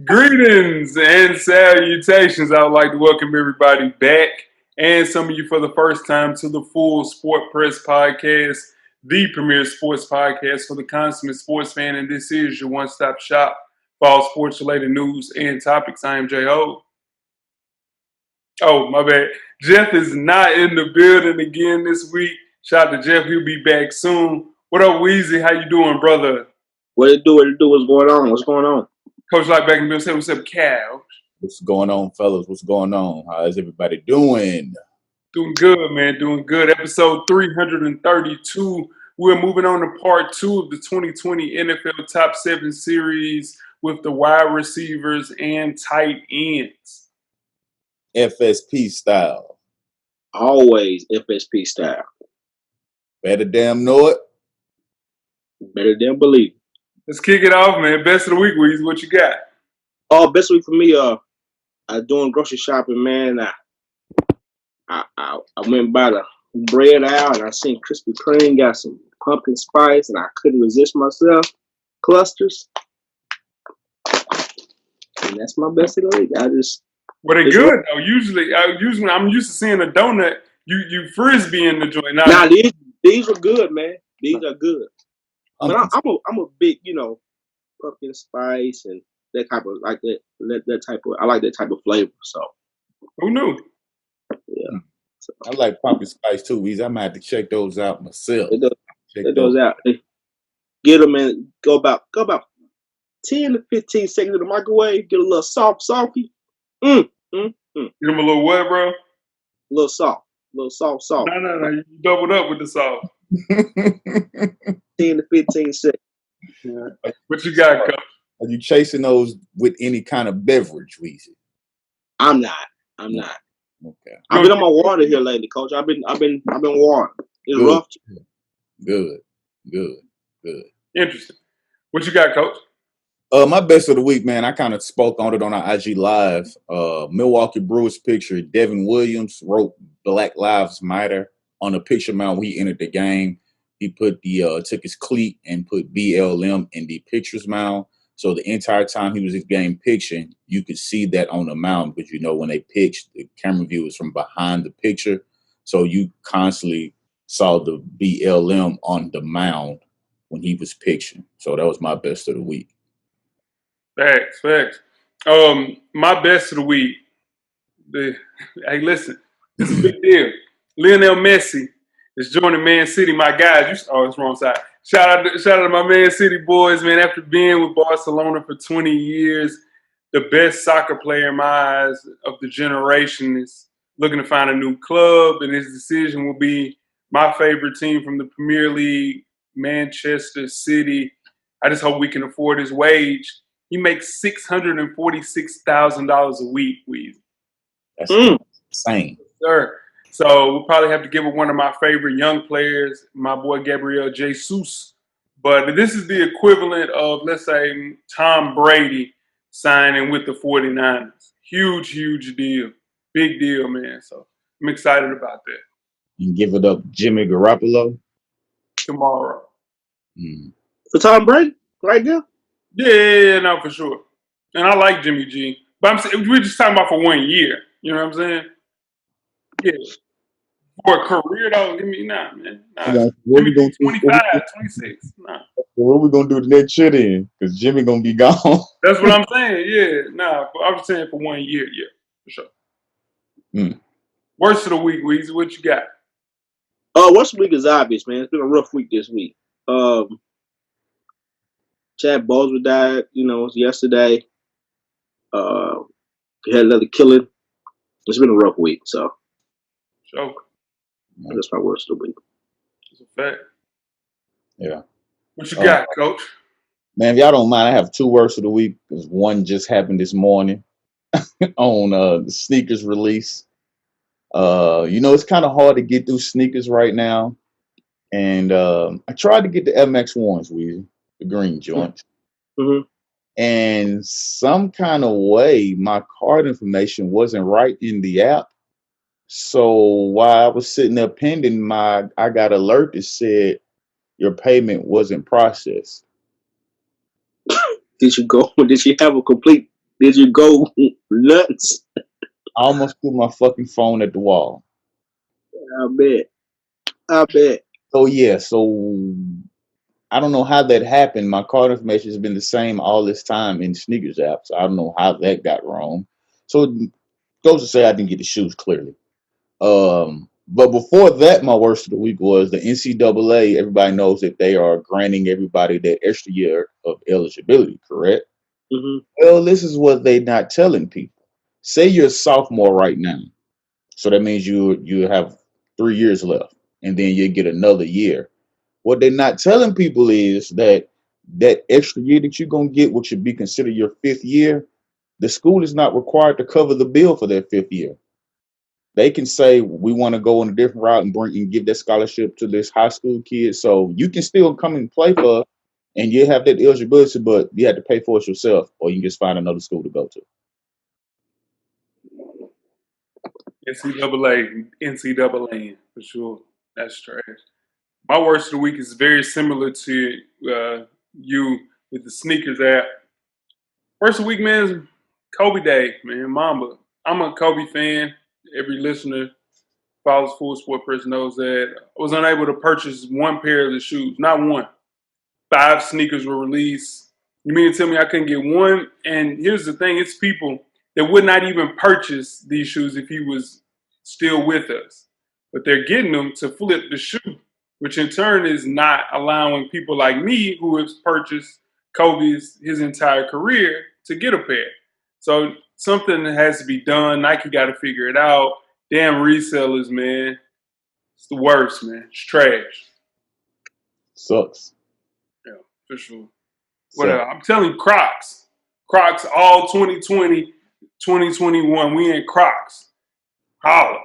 Greetings and salutations. I would like to welcome everybody back and some of you for the first time to the Full Sport Press Podcast, the premier sports podcast for the consummate sports fan. And this is your one-stop shop for all sports-related news and topics. I am J-Ho. Oh, my bad. Jeff is not in the building again this week. Shout out to Jeff. He'll be back soon. What up, Weezy? How you doing, brother? What it do? What's going on? What's going on? Coach Light back in the building. Say what's up, Cal. What's going on, fellas? What's going on? How is everybody doing? Doing good, man. Doing good. Episode 332. We're moving on to part 2 of the 2020 NFL Top 7 series with the wide receivers and tight ends. FSP style. Always FSP style. Better damn know it. Better than believe. Let's kick it off, man. Best of the week, Weezy. What you got? Oh, best week for me. I doing grocery shopping, man. I went by the bread aisle and I seen Krispy Kreme got some pumpkin spice and I couldn't resist myself. Clusters, and that's my best of the week. Well, they good though. Usually I'm used to seeing a donut. You frisbee in the joint. Nah, these are good, man. These are good. But I'm a big, pumpkin spice and that type of like that type of. I like that type of flavor. So who knew? Yeah, so, I like pumpkin spice too, Weezy. I might have to check those out myself. Check those out. Get them and go about 10 to 15 seconds in the microwave. Get a little salty. Get them a little what, bro? A little soft. No. You doubled up with the salt. 10 to 15 seconds. Yeah. What you got, Coach? Are you chasing those with any kind of beverage, Weezy? I'm not. Okay. I've been on my water here lately, Coach. I've been watering. It's rough. Good. Interesting. What you got, Coach? My best of the week, man. I kind of spoke on it on our IG Live. Milwaukee Brewers pitcher Devin Williams wrote "Black Lives Matter" on the picture mount when he entered the game. He put took his cleat and put BLM in the pitcher's mound. So the entire time he was in game pitching, you could see that on the mound because when they pitched, the camera view was from behind the pitcher. So you constantly saw the BLM on the mound when he was pitching. So that was my best of the week. Facts. My best of the week. Hey, listen, it's a big deal. Lionel Messi is joining Man City. My guys, it's wrong side. Shout out to my Man City boys, man. After being with Barcelona for 20 years, the best soccer player in my eyes of the generation is looking to find a new club, and his decision will be my favorite team from the Premier League, Manchester City. I just hope we can afford his wage. He makes $646,000 a week, Weezy. That's insane. Sir. So we'll probably have to give it one of my favorite young players, my boy Gabriel Jesus. But this is the equivalent of, let's say, Tom Brady signing with the 49ers. Huge deal. Big deal, man. So I'm excited about that. You give it up Jimmy Garoppolo? Tomorrow. For Tom Brady? Right now? Yeah, no, for sure. And I like Jimmy G. But we're just talking about for 1 year. You know what I'm saying? Yeah. For a career, though, give me man. Nah. What we gonna 25, 26. Nah. What we gonna do the next year then? Because Jimmy gonna be gone. That's what I'm saying. Yeah. Nah. I was saying for 1 year. Yeah, for sure. Worst of the week, Weezy. What you got? Worst of the week is obvious, man. It's been a rough week this week. Chad Boswell died, yesterday. He had another killing. It's been a rough week, so. Sure. That's my worst of the week. It's a fact. Yeah. What you got, Coach? Man, if y'all don't mind, I have 2 worst of the week because one just happened this morning on the sneakers release. It's kind of hard to get through sneakers right now. And I tried to get the MX1s, Weezy, the green joints. Mm-hmm. And some kind of way, my card information wasn't right in the app. So while I was sitting there pending, I got an alert that said your payment wasn't processed. Did you have a complete Did you go nuts? I almost threw my fucking phone at the wall. I bet. I bet. So yeah, so I don't know how that happened. My card information has been the same all this time in sneakers app, so I don't know how that got wrong. So it goes to say I didn't get the shoes clearly. But before that, my worst of the week was the NCAA. Everybody knows that they are granting everybody that extra year of eligibility, correct? Mm-hmm. Well, this is what they're not telling people. Say you're a sophomore right now, so that means you have 3 years left, and then you get another year. What they're not telling people is that that extra year that you're gonna get, which should be considered your 5th year, the school is not required to cover the bill for that 5th year. They can say we want to go on a different route and bring and give that scholarship to this high school kid. So you can still come and play for, and you have that eligibility, but you have to pay for it yourself, or you can just find another school to go to. NCAA for sure. That's trash. My worst of the week is very similar to you with the sneakers app. Worst of the week, man, is Kobe Day, man. Mamba. I'm a Kobe fan. Every listener follows Full Sport Press knows that. I was unable to purchase one pair of the shoes, not one. 5 sneakers were released. You mean to tell me I couldn't get one? And here's the thing: it's people that would not even purchase these shoes if he was still with us, but they're getting them to flip the shoe, which in turn is not allowing people like me who have purchased Kobe's his entire career to get a pair. So something has to be done. Nike got to figure it out. Damn resellers, man. It's the worst, man. It's trash. Sucks. Yeah, for sure. What So else? I'm telling you, Crocs. Crocs all 2020, 2021. We in Crocs. Holla.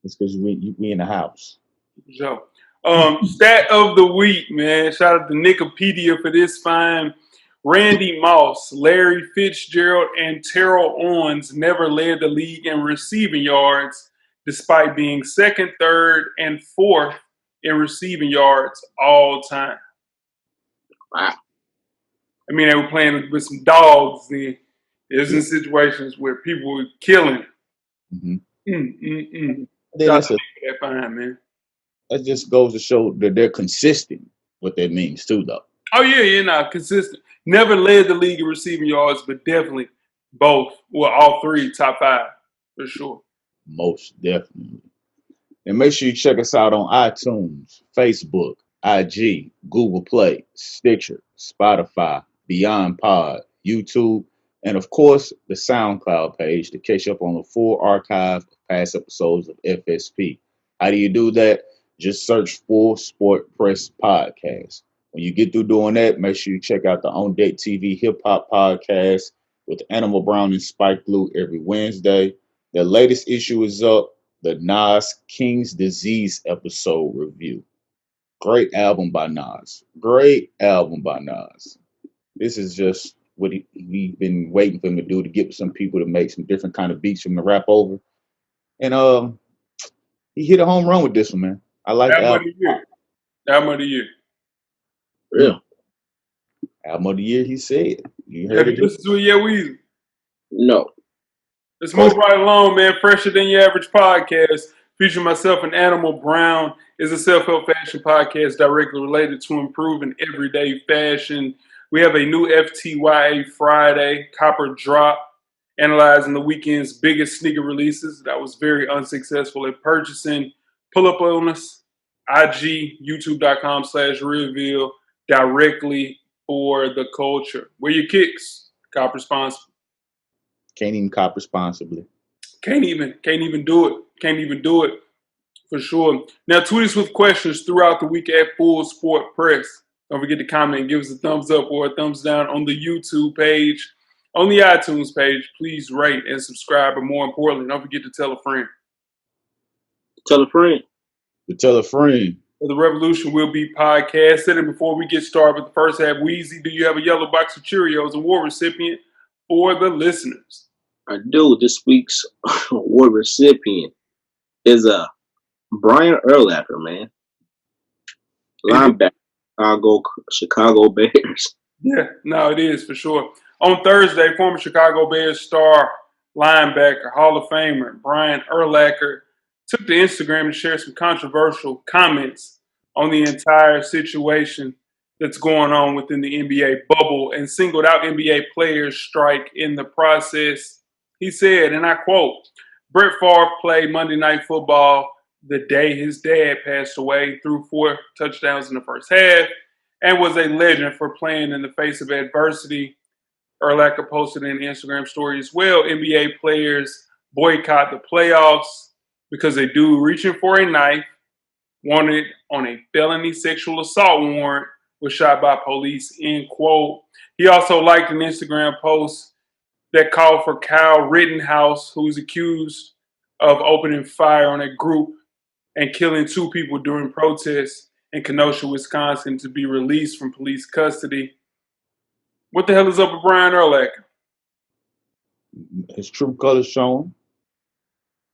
it's because we in the house. So, stat of the week, man. Shout out to Wikipedia for this find. Randy Moss, Larry Fitzgerald, and Terrell Owens never led the league in receiving yards, despite being second, third, and fourth in receiving yards all time. Wow. I mean, they were playing with some dogs then. It was in situations where people were killing. Mm-hmm. Shout out That's to that fine, man. that just goes to show that they're consistent. What that means too, though. Oh, yeah, nah, consistent. Never led the league in receiving yards, but definitely both. Well, all 3, top 5, for sure. Most definitely. And make sure you check us out on iTunes, Facebook, IG, Google Play, Stitcher, Spotify, Beyond Pod, YouTube, and of course the SoundCloud page to catch up on the full archive of past episodes of FSP. How do you do that? Just search Full Sport Press Podcast. When you get through doing that, make sure you check out the On Deck TV Hip Hop Podcast with Animal Brown and Spike Blue every Wednesday. The latest issue is up, the Nas King's Disease episode review. Great album by Nas. Great album by Nas. This is just what we've been waiting for him to do, to get some people to make some different kind of beats from the rap over. And he hit a home run with this one, man. I like the Album of album. the year. Album of the year. Yeah. Album of the year, he said. You Have heard you it. listened to it yet, Weezy? No. Let's move right along, man. Fresher Than Your Average podcast, featuring myself and Animal Brown, is a self-help fashion podcast directly related to improving everyday fashion. We have a new FTYA Friday, Copper Drop, analyzing the weekend's biggest sneaker releases. That was very unsuccessful at purchasing. Pull up on us, IG, youtube.com/reveal, directly for the culture. Where your kicks? Cop responsible. Can't even cop responsibly. Can't even do it. Can't even do it for sure. Now, tweet us with questions throughout the week at Full Sport Press. Don't forget to comment and give us a thumbs up or a thumbs down on the YouTube page. On the iTunes page, please rate and subscribe. But more importantly, don't forget to tell a friend. Tell a friend. To tell a friend. The Revolution will be podcasted. And before we get started with the first half, Weezy, do you have a yellow box of Cheerios award recipient for the listeners? I do. This week's award recipient is Brian Urlacher, man. Linebacker, Chicago Bears. Yeah, no, it is for sure. On Thursday, former Chicago Bears star linebacker, Hall of Famer Brian Urlacher took to Instagram to share some controversial comments on the entire situation that's going on within the NBA bubble and singled out NBA players' strike in the process. He said, and I quote, Brett Favre played Monday Night Football the day his dad passed away, threw 4 touchdowns in the first half, and was a legend for playing in the face of adversity. Urlacher posted an Instagram story as well. NBA players boycott the playoffs because a dude reaching for a knife, wanted on a felony sexual assault warrant, was shot by police, end quote. He also liked an Instagram post that called for Kyle Rittenhouse, who's accused of opening fire on a group and killing 2 people during protests in Kenosha, Wisconsin, to be released from police custody. What the hell is up with Brian Urlacher? His true colors shown.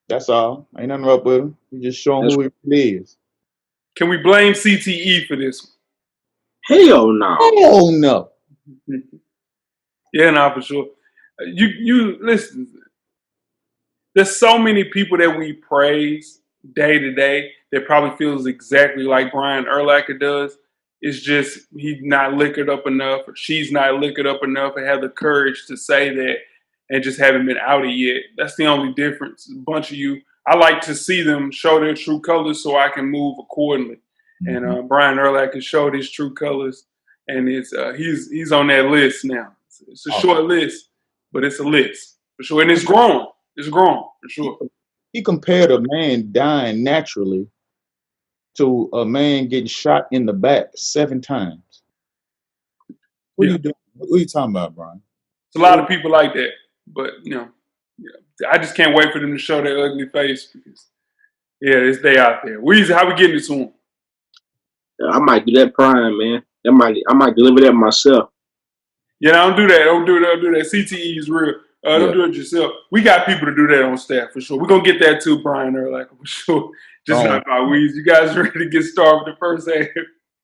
That's all. Ain't nothing up with him. He just showing who he really is. Can we blame CTE for this one? Hell no. Hell no. Yeah, no, for sure. You listen. There's so many people that we praise day to day that probably feels exactly like Brian Urlacher does. It's just he's not liquored up enough, or she's not liquored up enough, and have the courage to say that, and just haven't been outed yet. That's the only difference. A bunch of you, I like to see them show their true colors so I can move accordingly. Mm-hmm. And Brian Urlacher showed his true colors, and it's he's on that list now. It's a short list, but it's a list for sure, and it's growing. It's growing for sure. He compared a man dying naturally to a man getting shot in the back 7 times. What are you doing? What are you talking about, Brian? It's a lot of people like that, but I just can't wait for them to show their ugly face because they out there. Weezy, how we getting it to them? I might do that prime, man. I might deliver that myself. Yeah, don't do that. Don't do that. CTE is real. Don't do it yourself. We got people to do that on staff for sure. We're gonna get that too, Brian Urlacher, for sure. Just not by Weezy. You guys ready to get started with the first half?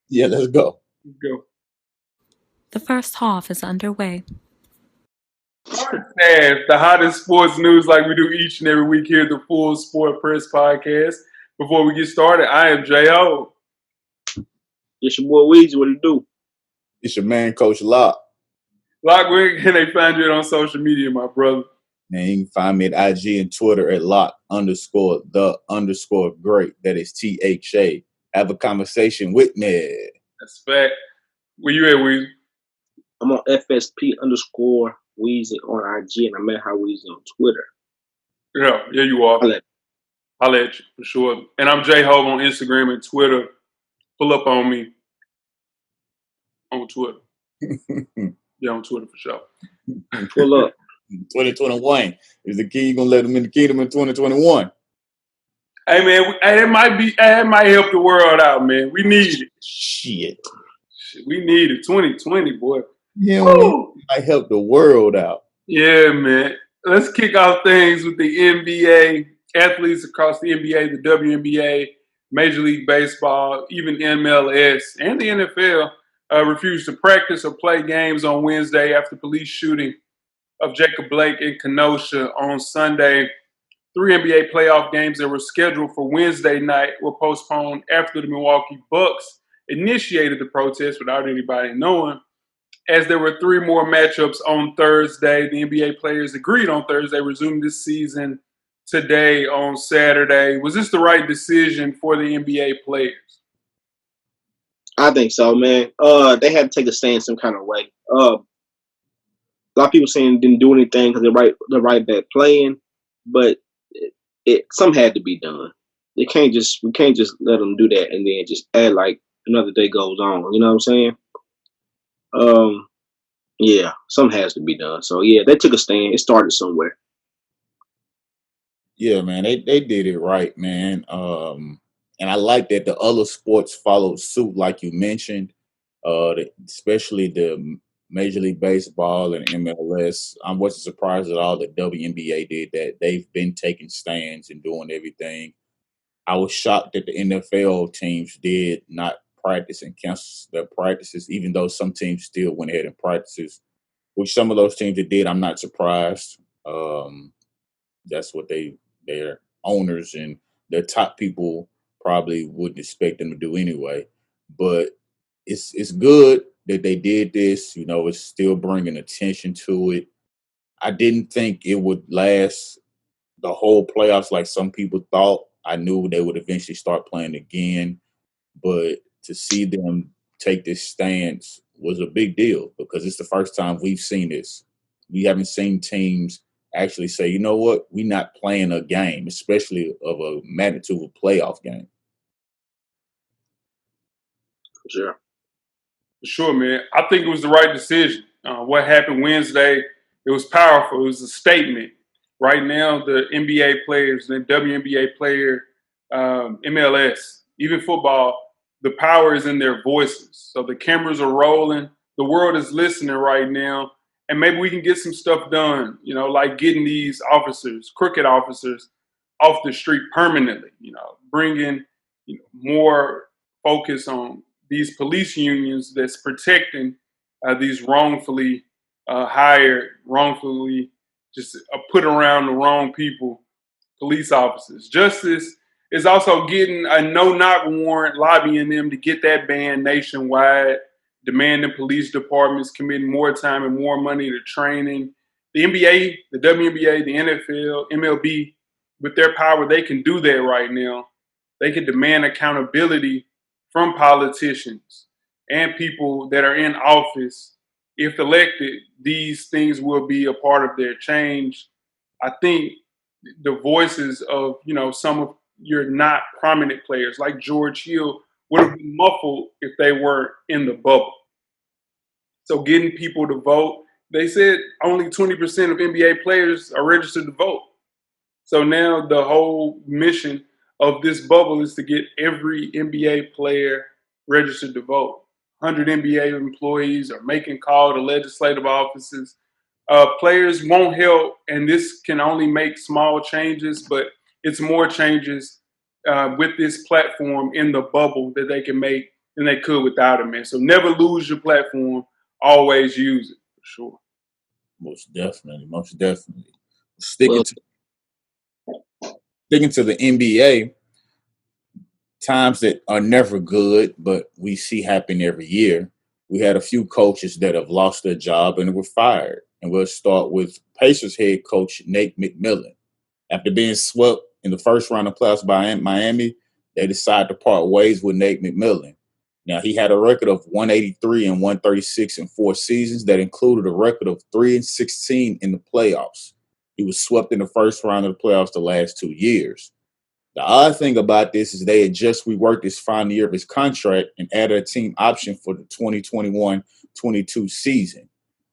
Yeah, let's go. Let's go. The first half is underway. First half, the hottest sports news like we do each and every week here at the Full Sport Press Podcast. Before we get started, I am J.O. It's your boy Weezy. What do you do? It's your man, Coach Locke. Locke, where can they find you on social media, my brother? Man, you can find me at IG and Twitter at Locke_the_great. That is THA. Have a conversation with me. That's fact. Where you at, Weezy? I'm on FSP_Weezy on IG, and I'm at How Weezy on Twitter. Yeah, you are. I'll let you for sure. And I'm J-Hove on Instagram and Twitter. Pull up on me on Twitter. Yeah, on Twitter for sure. Pull up. 2021 is the key. You're going to let them in the kingdom in 2021. Hey, man, it might help the world out, man. We need it. Shit. We need it. 2020, boy. Yeah, it might help the world out. Yeah, man. Let's kick off things with the NBA. Athletes across the NBA, the WNBA, Major League Baseball, even MLS, and the NFL refused to practice or play games on Wednesday after police shooting of Jacob Blake in Kenosha on Sunday. 3 NBA playoff games that were scheduled for Wednesday night were postponed after the Milwaukee Bucks initiated the protest without anybody knowing. As there were 3 more matchups on Thursday, the NBA players agreed on Thursday, resuming this season today on Saturday. Was this the right decision for the NBA players? I think so, man. They had to take a stand some kind of way. A lot of people saying didn't do anything because they're right back playing, but some had to be done. We can't just let them do that and then just act like another day goes on. You know what I'm saying? Yeah, something has to be done. So yeah, they took a stand. It started somewhere. Yeah, man, they did it right, man. And I like that the other sports followed suit, like you mentioned, especially the Major League Baseball and MLS. I wasn't surprised at all that WNBA did that. They've been taking stands and doing everything. I was shocked that the NFL teams did not practice and cancel their practices, even though some teams still went ahead and practices which some of those teams that did, I'm not surprised. That's what their owners and their top people probably wouldn't expect them to do anyway. But it's good that they did this. You know, it's still bringing attention to it. I didn't think it would last the whole playoffs like some people thought. I knew they would eventually start playing again, but to see them take this stance was a big deal because it's the first time we've seen this. We haven't seen teams actually say, you know what, we're not playing a game, especially of a magnitude of a playoff game. For sure. Sure, man. I think it was the right decision. What happened Wednesday, it was powerful. It was a statement. Right now, the NBA players, the WNBA player, MLS, even football, the power is in their voices. So the cameras are rolling. The world is listening right now. And maybe we can get some stuff done, you know, like getting these officers, crooked officers, off the street permanently, you know, bringing more focus on these police unions that's protecting these wrongfully hired, wrongfully just put around the wrong people, police officers. Justice is also getting a no-knock warrant, lobbying them to get that ban nationwide, demanding police departments committing more time and more money to training. The NBA, the WNBA, the NFL, MLB, with their power, they can do that right now. They can demand accountability from politicians and people that are in office. If elected, these things will be a part of their change. I think the voices of, you know, some of your not prominent players like George Hill would have been muffled if they weren't in the bubble. So getting people to vote, they said only 20% of NBA players are registered to vote. So now the whole mission of this bubble is to get every NBA player registered to vote. 100 NBA employees are making call to legislative offices. Players won't help, and this can only make small changes, but it's more changes with this platform in the bubble that they can make than they could without it, man. So never lose your platform. Always use it, for sure. Most definitely, most definitely. Sticking Well, to sticking to the NBA, times that are never good, but we see happen every year. We had a few coaches that have lost their job and were fired. And we'll start with Pacers head coach Nate McMillan. After being swept in the first round of playoffs by Miami, they decided to part ways with Nate McMillan. Now, he had a record of 183 and 136 in 4 seasons that included a record of 3-16 in the playoffs. He was swept in the first round of the playoffs the last 2 years. The odd thing about this is they had just reworked his final year of his contract and added a team option for the 2021-22 season.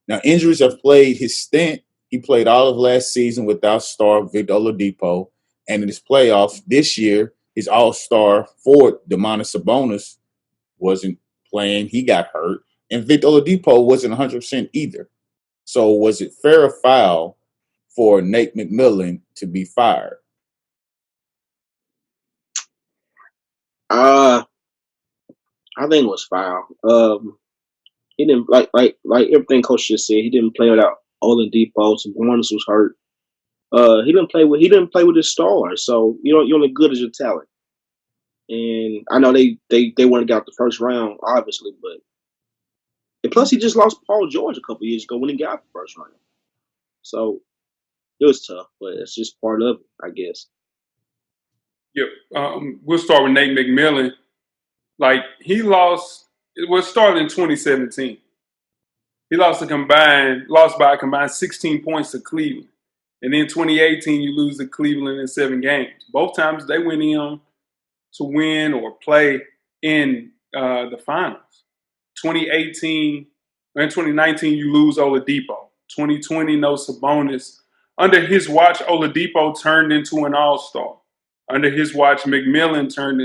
Now, injuries have played his stint. He played all of last season without star Victor Oladipo. And in his playoffs this year, his all-star forward, Domantas Sabonis, wasn't playing. He got hurt. And Victor Oladipo wasn't 100% either. So was it fair or foul for Nate McMillan to be fired? I think it was foul. He didn't like everything Coach just said. He didn't play without Oladipo. Sabonis was hurt. He didn't play with his stars. So you're only good as your talent. And I know they wouldn't have got the first round, obviously, but and plus he just lost Paul George a couple years ago when he got the first round. So it was tough, but it's just part of it, I guess. Yep. We'll start with Nate McMillan. Like he lost. It was started in 2017. He lost by a combined 16 points to Cleveland. And then 2018, you lose to Cleveland in 7 games. Both times they went in to win or play in the finals. 2018 and 2019, you lose Oladipo. 2020, no Sabonis. Under his watch, Oladipo turned into an all-star. Under his watch, McMillan turned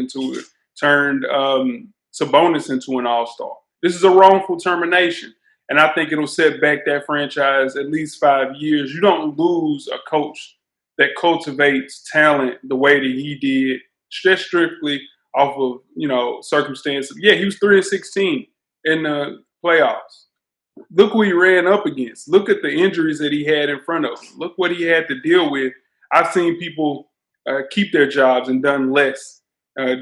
Sabonis into an all-star. This is a wrongful termination. And I think it'll set back that franchise at least 5 years. You don't lose a coach that cultivates talent the way that he did, just strictly off of, circumstances. Yeah, he was 3-16 in the playoffs. Look who he ran up against. Look at the injuries that he had in front of him. Look what he had to deal with. I've seen people keep their jobs and done less.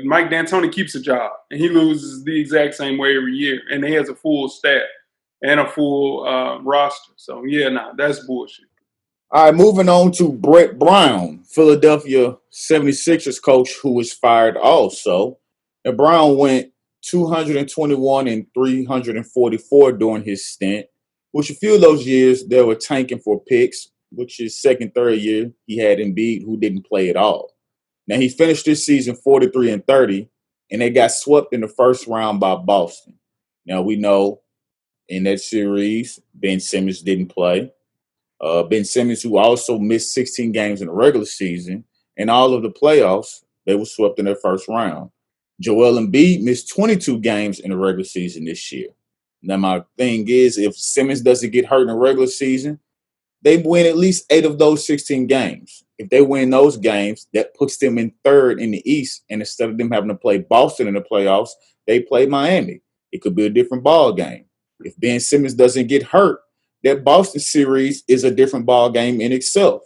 Mike D'Antoni keeps a job, and he loses the exact same way every year, and he has a full staff and a full roster. So, yeah, that's bullshit. All right, moving on to Brett Brown, Philadelphia 76ers coach, who was fired also. And Brown went 221 and 344 during his stint, which a few of those years they were tanking for picks, which is second, third year he had Embiid, who didn't play at all. Now he finished this season 43 and 30, and they got swept in the first round by Boston. Now we know in that series, Ben Simmons didn't play. Ben Simmons, who also missed 16 games in the regular season, and all of the playoffs, they were swept in their first round. Joel Embiid missed 22 games in the regular season this year. Now, my thing is, if Simmons doesn't get hurt in the regular season, they win at least 8 of those 16 games. If they win those games, that puts them in third in the East. And instead of them having to play Boston in the playoffs, they play Miami. It could be a different ball game. If Ben Simmons doesn't get hurt, that Boston series is a different ball game in itself.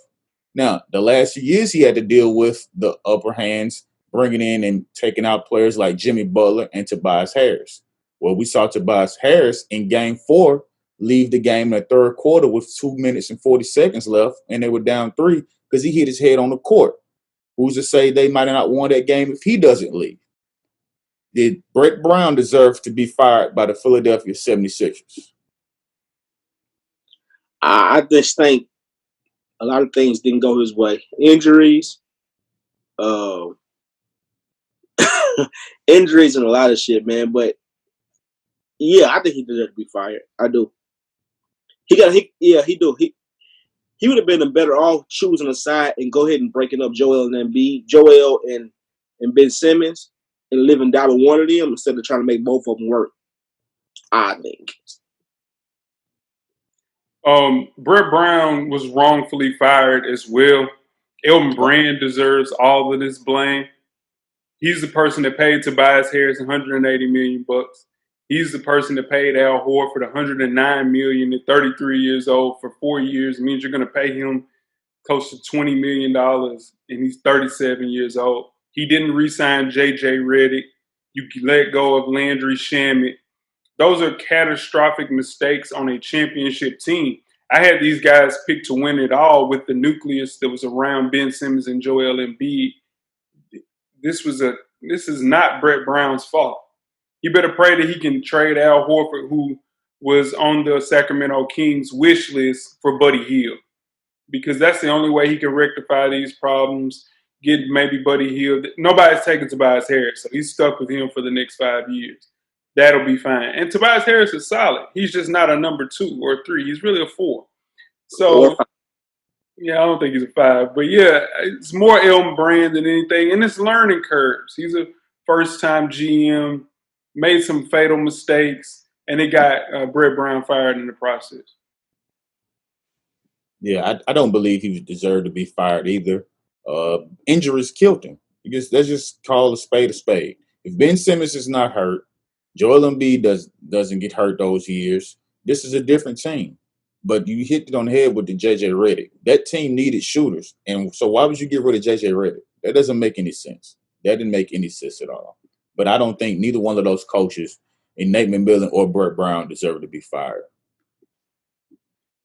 Now, the last few years he had to deal with the upper hands, bringing in and taking out players like Jimmy Butler and Tobias Harris. Well, we saw Tobias Harris in Game 4 leave the game in the third quarter with 2 minutes and 40 seconds left, and they were down 3 because he hit his head on the court. Who's to say they might have not won that game if he doesn't leave? Did Brett Brown deserve to be fired by the Philadelphia 76ers? I just think a lot of things didn't go his way. Injuries, uh, injuries, and a lot of shit, man. But yeah, I think he deserves to be fired. I do. He do. He would have been better off choosing a side and go ahead and breaking up Joel and Ben Simmons, and live and die with one of them instead of trying to make both of them work. I think. Brett Brown was wrongfully fired as well. Elton Brand deserves all of this blame. He's the person that paid Tobias Harris $180 million. He's the person that paid Al Horford $109 million at 33 years old for 4 years. It means you're going to pay him close to $20 million, and he's 37 years old. He didn't re-sign J.J. Redick. You let go of Landry Shamet. Those are catastrophic mistakes on a championship team. I had these guys picked to win it all with the nucleus that was around Ben Simmons and Joel Embiid. This is not Brett Brown's fault. You better pray that he can trade Al Horford, who was on the Sacramento Kings wish list, for Buddy Hield, because that's the only way he can rectify these problems. Get maybe Buddy Hield. Nobody's taking Tobias Harris, so he's stuck with him for the next 5 years. That'll be fine. And Tobias Harris is solid. He's just not a number 2 or 3. He's really a 4. So, yeah, I don't think he's a 5. But, yeah, it's more Elton Brand than anything. And it's learning curves. He's a first-time GM, made some fatal mistakes, and it got Brett Brown fired in the process. Yeah, I don't believe he deserved to be fired either. Injuries killed him. Let's just call a spade a spade. If Ben Simmons is not hurt, Joel Embiid doesn't get hurt those years, this is a different team. But you hit it on the head with the J.J. Redick. That team needed shooters. And so why would you get rid of J.J. Redick? That doesn't make any sense. That didn't make any sense at all. But I don't think neither one of those coaches, in Nate McMillan or Brett Brown, deserve to be fired.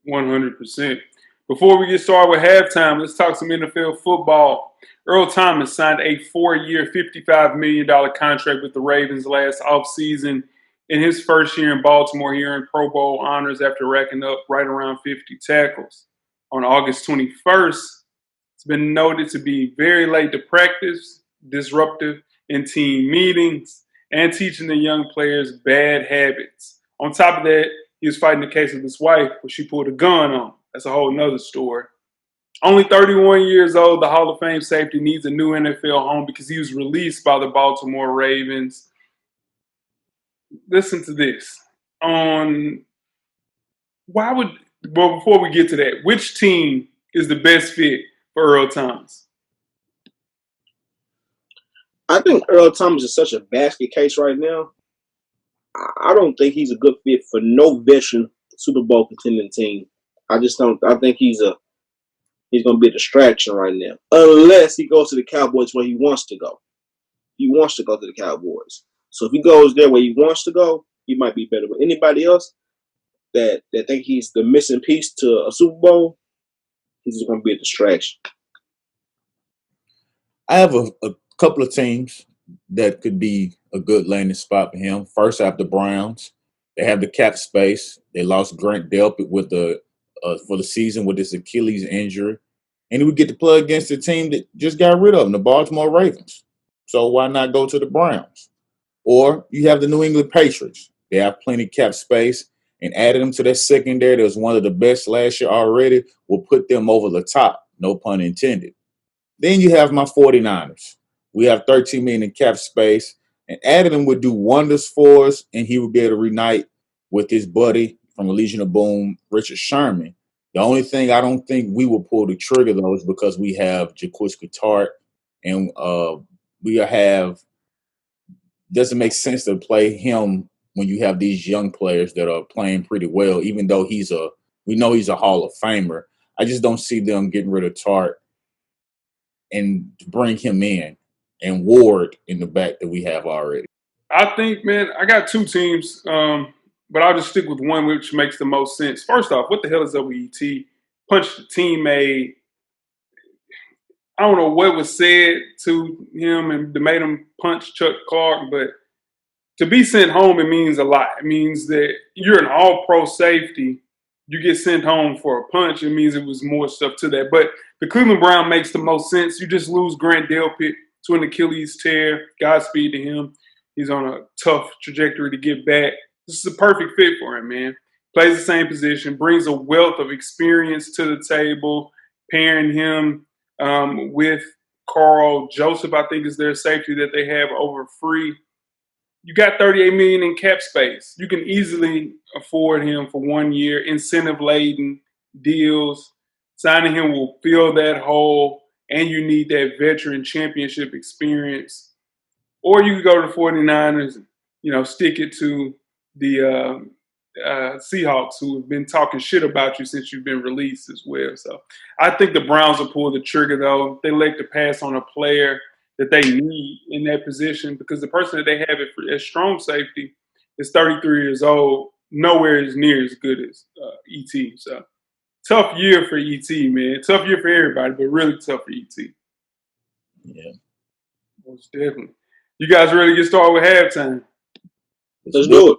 100%. Before we get started with halftime, let's talk some NFL football. Earl Thomas signed a 4-year, $55 million contract with the Ravens last offseason. In his first year in Baltimore, he earned Pro Bowl honors after racking up right around 50 tackles. On August 21st, it's been noted to be very late to practice, disruptive in team meetings, and teaching the young players bad habits. On top of that, he was fighting the case with his wife where she pulled a gun on him. That's a whole nother story. Only 31 years old, the Hall of Fame safety needs a new NFL home because he was released by the Baltimore Ravens. Listen to this. Before we get to that, which team is the best fit for Earl Thomas? I think Earl Thomas is such a basket case right now. I don't think he's a good fit for no veteran Super Bowl contending team. I just don't. I think he's going to be a distraction right now, unless he goes to the Cowboys where he wants to go. He wants to go to the Cowboys. So if he goes there where he wants to go, he might be better. But anybody else that think he's the missing piece to a Super Bowl, he's just going to be a distraction. I have a couple of teams that could be a good landing spot for him. First, I have the Browns. They have the cap space. They lost Grant Delpit with for the season with his Achilles injury, and he would get to play against the team that just got rid of him, the Baltimore Ravens. So why not go to the Browns? Or you have the New England Patriots. They have plenty cap space, and adding them to their secondary that was one of the best last year already will put them over the top, no pun intended. Then you have my 49ers. We have 13 million in cap space, and adding them would do wonders for us, and he would be able to reunite with his buddy from the Legion of Boom, Richard Sherman. The only thing I don't think we will pull the trigger though is because we have Jaquiski Tart, and we have doesn't make sense to play him when you have these young players that are playing pretty well, even though we know he's a Hall of Famer. I just don't see them getting rid of Tart and bring him in and Ward in the back that we have already. I think, man, I got two teams, but I'll just stick with one which makes the most sense. First off, what the hell is up with ET? Punched the teammate. I don't know what was said to him and made him punch Chuck Clark, but to be sent home, it means a lot. It means that you're an all-pro safety. You get sent home for a punch. It means it was more stuff to that. But the Cleveland Brown makes the most sense. You just lose Grant Delpit to an Achilles tear. Godspeed to him. He's on a tough trajectory to get back. This is a perfect fit for him, man. Plays the same position, brings a wealth of experience to the table, pairing him with Carl Joseph, I think, is their safety that they have over free. You got $38 million in cap space. You can easily afford him for 1 year, incentive-laden deals. Signing him will fill that hole, and you need that veteran championship experience. Or you could go to the 49ers and, stick it to the Seahawks, who have been talking shit about you since you've been released as well. So I think the Browns will pull the trigger, though. They like to pass on a player that they need in that position because the person that they have as strong safety is 33 years old, nowhere is near as good as ET. So tough year for ET, man. Tough year for everybody, but really tough for ET. Yeah. Most definitely. You guys ready to get started with halftime? Let's do it.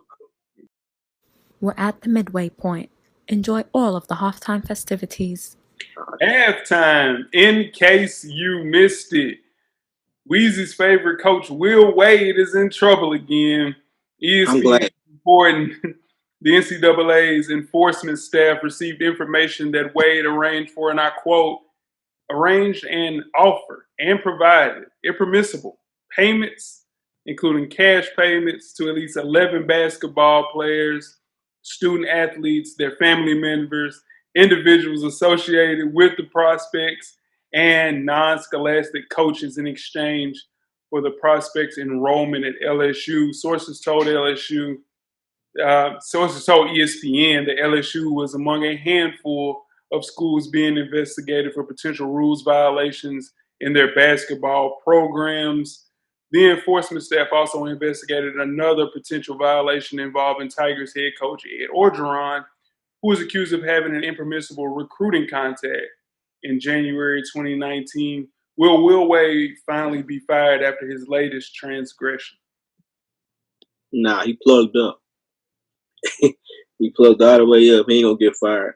We're at the midway point. Enjoy all of the halftime festivities. Halftime, in case you missed it. Weezy's favorite coach, Will Wade, is in trouble again. I'm glad. Reporting the NCAA's enforcement staff received information that Wade arranged for, and I quote, arranged and offered and provided impermissible payments, including cash payments to at least 11 basketball players, student athletes, their family members, individuals associated with the prospects, and non-scholastic coaches in exchange for the prospects' enrollment at LSU. Sources told ESPN that LSU was among a handful of schools being investigated for potential rules violations in their basketball programs. The enforcement staff also investigated another potential violation involving Tigers head coach Ed Orgeron, who was accused of having an impermissible recruiting contact in January 2019. Will Wade finally be fired after his latest transgression? Nah, he plugged up. He plugged all the way up. He ain't gonna get fired.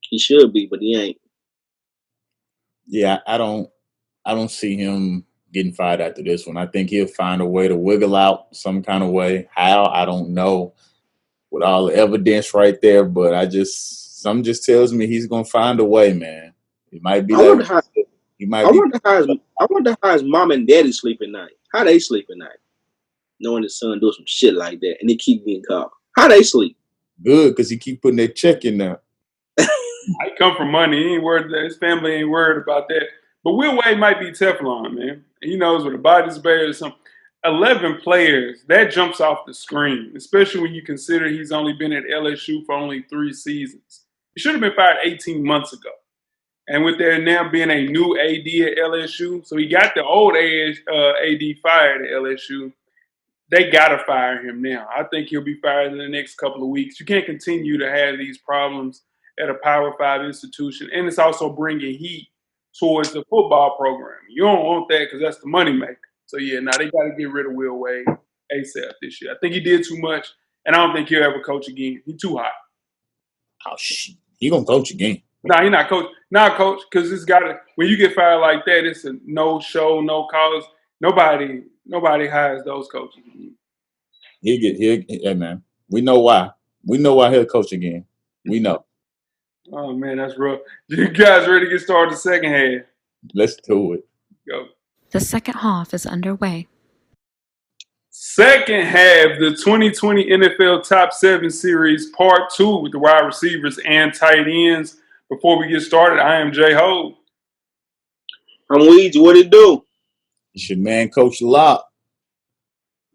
He should be, but he ain't. Yeah, I don't see him getting fired after this one. I think he'll find a way to wiggle out some kind of way. How, I don't know. With all the evidence right there, but something just tells me he's gonna find a way, man. He might be I wonder how his mom and daddy sleep at night. How they sleep at night, knowing his son do some shit like that, and they keep getting caught. How they sleep? Good, because he keep putting that check in there. I come from money. He ain't worried. His family ain't worried about that. But Will Wade might be Teflon, man. He knows what a body's bear or something. 11 players, that jumps off the screen, especially when you consider he's only been at LSU for only 3 seasons. He should have been fired 18 months ago. And with there now being a new AD at LSU, so he got the old AD fired at LSU. They got to fire him now. I think he'll be fired in the next couple of weeks. You can't continue to have these problems at a Power 5 institution. And it's also bringing heat towards the football program. You don't want that because that's the moneymaker. So, yeah, now they got to get rid of Will Wade ASAP this year. I think he did too much, and I don't think he'll ever coach again. He's too hot. Oh, shit. He going to coach again. No, he's not coach. Not coach, because it's got to – when you get fired like that, it's a no show, no cause. Nobody hires those coaches. Yeah, man. We know why. We know why he'll coach again. We know. Oh, man, that's rough. You guys ready to get started the second half? Let's do it. Go. The second half is underway. Second half, the 2020 NFL Top 7 Series, Part 2 with the wide receivers and tight ends. Before we get started, I am Jay Ho. I'm Weezy. What it do? It's your man, Coach Locke.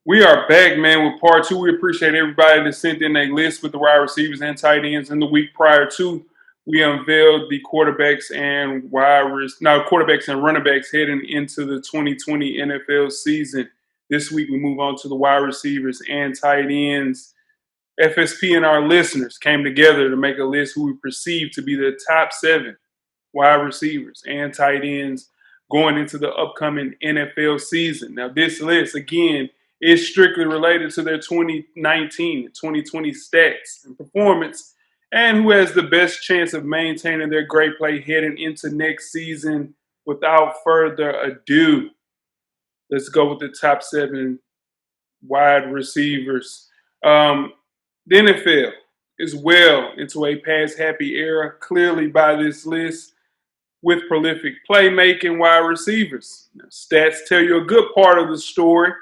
We are back, man, with Part 2. We appreciate everybody that sent in a list with the wide receivers and tight ends. In the week prior to, we unveiled the quarterbacks and running backs heading into the 2020 NFL season. This week, we move on to the wide receivers and tight ends. FSP and our listeners came together to make a list who we perceive to be the top 7 wide receivers and tight ends going into the upcoming NFL season. Now, this list, again, is strictly related to their 2019 and 2020 stats and performance, and who has the best chance of maintaining their great play heading into next season. Without further ado, let's go with the top 7 wide receivers. The NFL is well into a pass-happy era, clearly by this list, with prolific playmaking wide receivers. Now, stats tell you a good part of the story,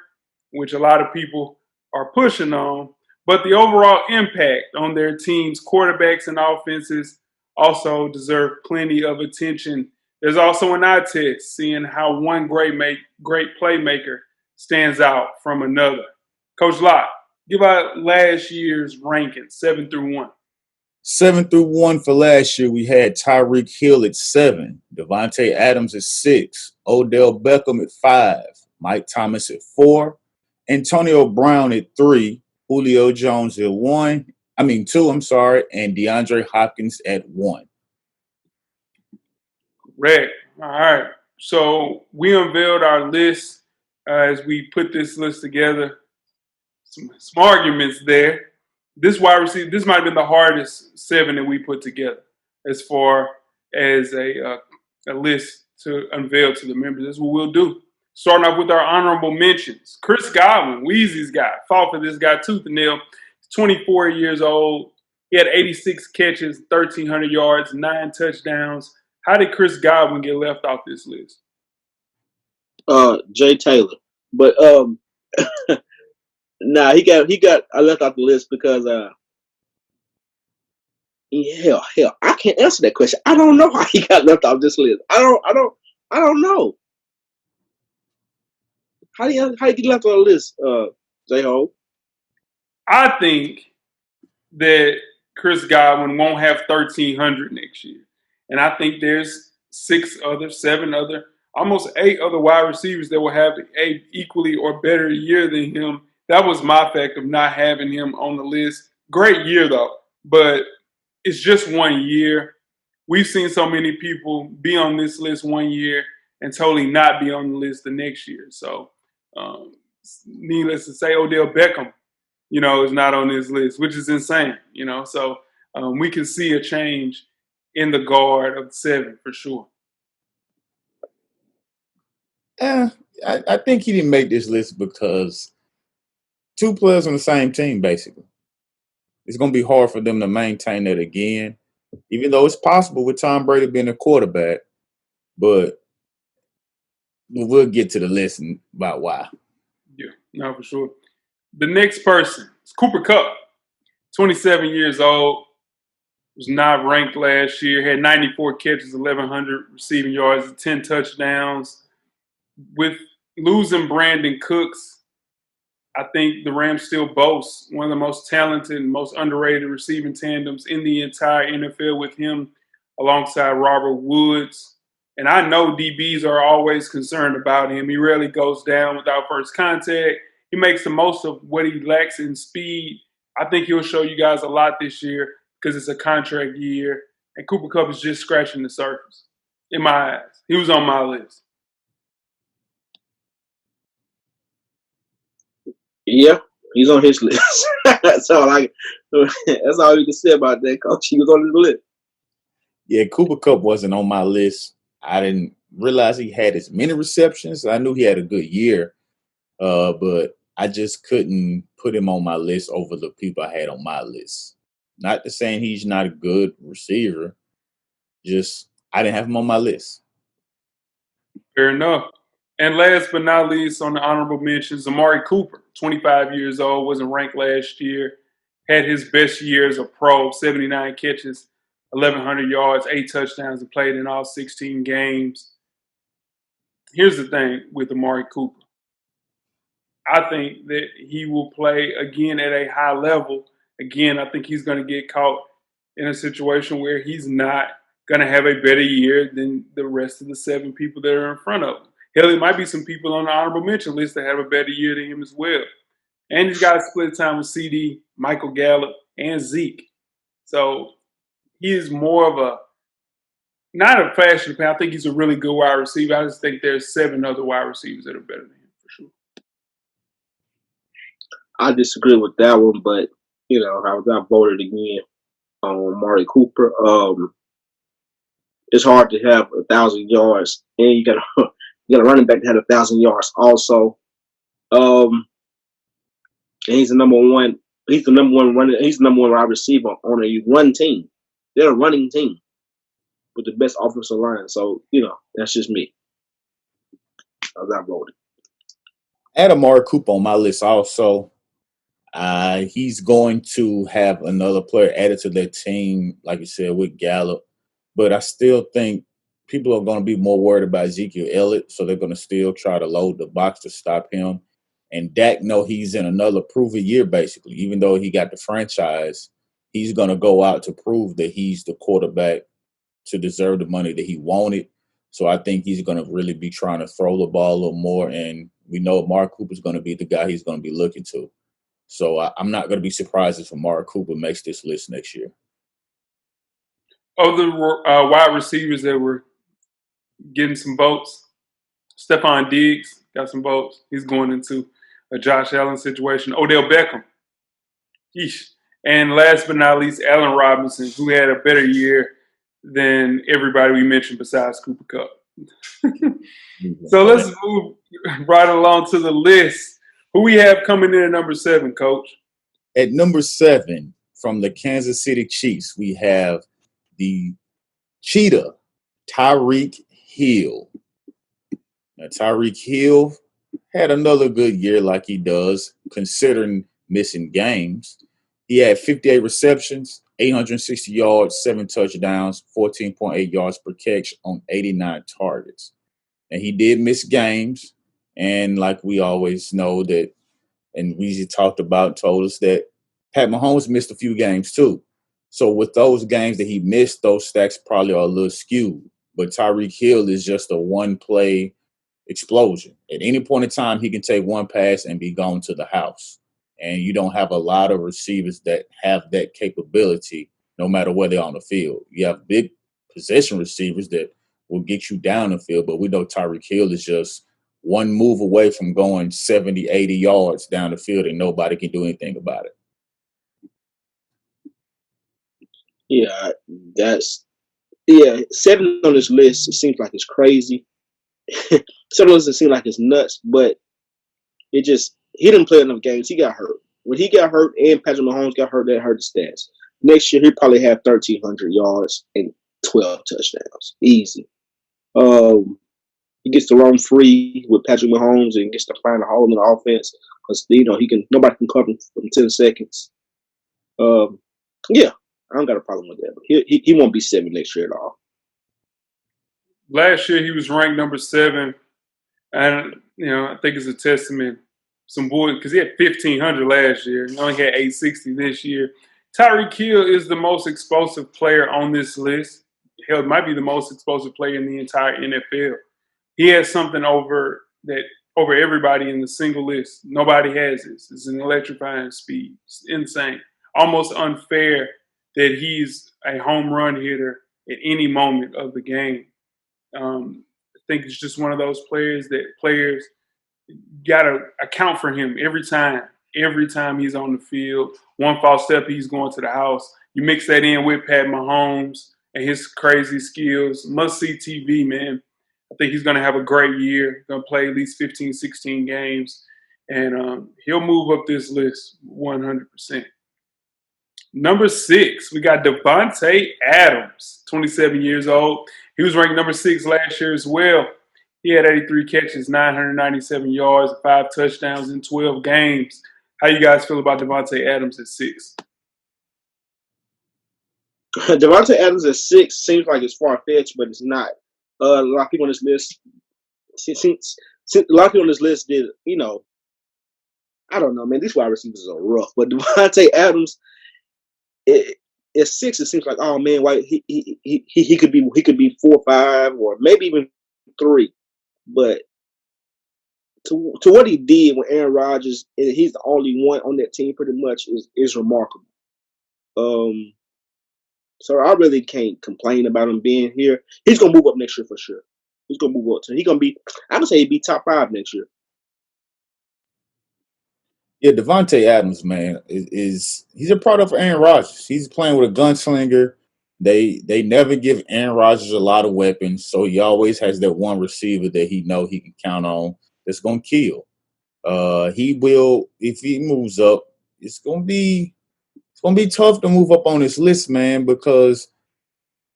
which a lot of people are pushing on, but the overall impact on their team's quarterbacks and offenses also deserve plenty of attention. There's also an eye test, seeing how one great playmaker stands out from another. Coach Locke, give out last year's rankings, 7 through 1. 7 through 1 for last year, we had Tyreek Hill at 7, Devontae Adams at 6, Odell Beckham at 5, Mike Thomas at 4, Antonio Brown at 3, Julio Jones at 2, and DeAndre Hopkins at 1. Correct. All right. So we unveiled our list as we put this list together. Some arguments there. This wide receiver, this might have been the hardest 7 that we put together as far as a list to unveil to the members. That's what we'll do. Starting off with our honorable mentions. Chris Godwin, Weezy's guy, fought for this guy tooth and nail. He's 24 years old. He had 86 catches, 1,300 yards, 9 touchdowns. How did Chris Godwin get left off this list? Jay Taylor. But nah, he got I left off the list because hell, I can't answer that question. I don't know how he got left off this list. I don't know. How do you get left on the list, J-Ho? I think that Chris Godwin won't have 1,300 next year. And I think there's 7 other, almost 8 other wide receivers that will have a equally or better year than him. That was my fact of not having him on the list. Great year, though, but it's just 1 year. We've seen so many people be on this list 1 year and totally not be on the list the next year. So, needless to say, Odell Beckham, is not on this list, which is insane, So we can see a change in the guard of 7 for sure. I think he didn't make this list because 2 players on the same team, basically. It's going to be hard for them to maintain that again, even though it's possible with Tom Brady being a quarterback. But we'll get to the list about why. Yeah, no, for sure. The next person is Cooper Kupp, 27 years old, was not ranked last year, had 94 catches, 1,100 receiving yards, 10 touchdowns. With losing Brandon Cooks, I think the Rams still boast one of the most talented and most underrated receiving tandems in the entire NFL with him alongside Robert Woods. And I know DBs are always concerned about him. He rarely goes down without first contact. He makes the most of what he lacks in speed. I think he'll show you guys a lot this year because it's a contract year. And Cooper Kupp is just scratching the surface in my eyes. He was on my list. Yeah, he's on his list. That's all that's all you can say about that, coach. He was on his list. Yeah, Cooper Kupp wasn't on my list. I didn't realize he had as many receptions. I knew he had a good year, but I just couldn't put him on my list over the people I had on my list. Not to saying he's not a good receiver, just I didn't have him on my list. Fair enough. And last but not least, on the honorable mentions, Amari Cooper, 25 years old, wasn't ranked last year. Had his best year as a pro, 79 catches, 1,100 yards, 8 touchdowns, and played in all 16 games. Here's the thing with Amari Cooper. I think that he will play again at a high level. Again, I think he's going to get caught in a situation where he's not going to have a better year than the rest of the 7 people that are in front of him. Hell, there might be some people on the honorable mention list that have a better year than him as well. And he's got to split time with CD, Michael Gallup, and Zeke. So he is more of a, not a fashion fan. I think he's a really good wide receiver. I just think there's 7 other wide receivers that are better than him for sure. I disagree with that one, but I was outvoted again on Amari Cooper. It's hard to have 1,000 yards, and you got a running back that had 1,000 yards also. And he's the number one. He's the number one running. He's the number one wide receiver on a run team. They're a running team with the best offensive line. So that's just me. I was outvoted. I had Amari Cooper on my list also. He's going to have another player added to their team, like you said, with Gallup. But I still think people are going to be more worried about Ezekiel Elliott, so they're going to still try to load the box to stop him. And Dak, he's in another proven year, basically. Even though he got the franchise, he's going to go out to prove that he's the quarterback to deserve the money that he wanted. So I think he's going to really be trying to throw the ball a little more. And we know Amari Cooper's going to be the guy he's going to be looking to. So I'm not going to be surprised if Amari Cooper makes this list next year. Other wide receivers that were getting some votes, Stephon Diggs got some votes. He's going into a Josh Allen situation. Odell Beckham. Yeesh. And last but not least, Allen Robinson, who had a better year than everybody we mentioned besides Cooper Kupp. So let's move right along to the list. Who we have coming in at number 7, Coach? At number 7, from the Kansas City Chiefs, we have the Cheetah, Tyreek Hill. Now, Tyreek Hill had another good year like he does, considering missing games. He had 58 receptions, 860 yards, 7 touchdowns, 14.8 yards per catch on 89 targets. And he did miss games. And like we always know that, and Weezy talked about, told us that Pat Mahomes missed a few games too. So with those games that he missed, those stats probably are a little skewed. But Tyreek Hill is just a one-play explosion. At any point in time, he can take one pass and be gone to the house. And you don't have a lot of receivers that have that capability no matter where they're on the field. You have big possession receivers that will get you down the field, but we know Tyreek Hill is just one move away from going 70, 80 yards down the field and nobody can do anything about it. Yeah, 7 on this list. It seems like it's crazy. Some doesn't seem like it's nuts, but he didn't play enough games. He got hurt. When he got hurt and Patrick Mahomes got hurt, that hurt the stats. Next year, he'll probably have 1,300 yards and 12 touchdowns. Easy. He gets to roam free with Patrick Mahomes and gets to find a hole in the offense because nobody can cover him from 10 seconds. Yeah, I don't got a problem with that. But he won't be 7 next year at all. Last year he was ranked number 7, and I think it's a testament some boys because he had 1,500 last year. He only had 860 this year. Tyreek Hill is the most explosive player on this list. Hell, might be the most explosive player in the entire NFL. He has something over everybody in the single list. Nobody has this. It's an electrifying speed. It's insane. Almost unfair that he's a home run hitter at any moment of the game. I think it's just one of those players that players got to account for him every time. Every time he's on the field, one false step, he's going to the house. You mix that in with Pat Mahomes and his crazy skills. Must see TV, man. I think he's going to have a great year. Going to play at least 15, 16 games. And he'll move up this list 100%. Number 6, we got Devontae Adams, 27 years old. He was ranked number 6 last year as well. He had 83 catches, 997 yards, 5 touchdowns in 12 games. How you guys feel about Devontae Adams at 6? Devontae Adams at 6 seems like it's far-fetched, but it's not. A lot of people on this list, since a lot of people on this list did, I don't know, man. These wide receivers are rough, but Devontae Adams, at 6, it seems like, oh man, why he could be 4 or 5 or maybe even 3, but to what he did when Aaron Rodgers, and he's the only one on that team, pretty much is remarkable. So I really can't complain about him being here. He's gonna move up next year for sure. He's gonna move up to. He's gonna be. I'm gonna say he'd be top 5 next year. Yeah, Devontae Adams, man, is he's a product of Aaron Rodgers. He's playing with a gunslinger. They never give Aaron Rodgers a lot of weapons, so he always has that one receiver that he know he can count on that's gonna kill. He will if he moves up. It's gonna be tough to move up on this list, man, because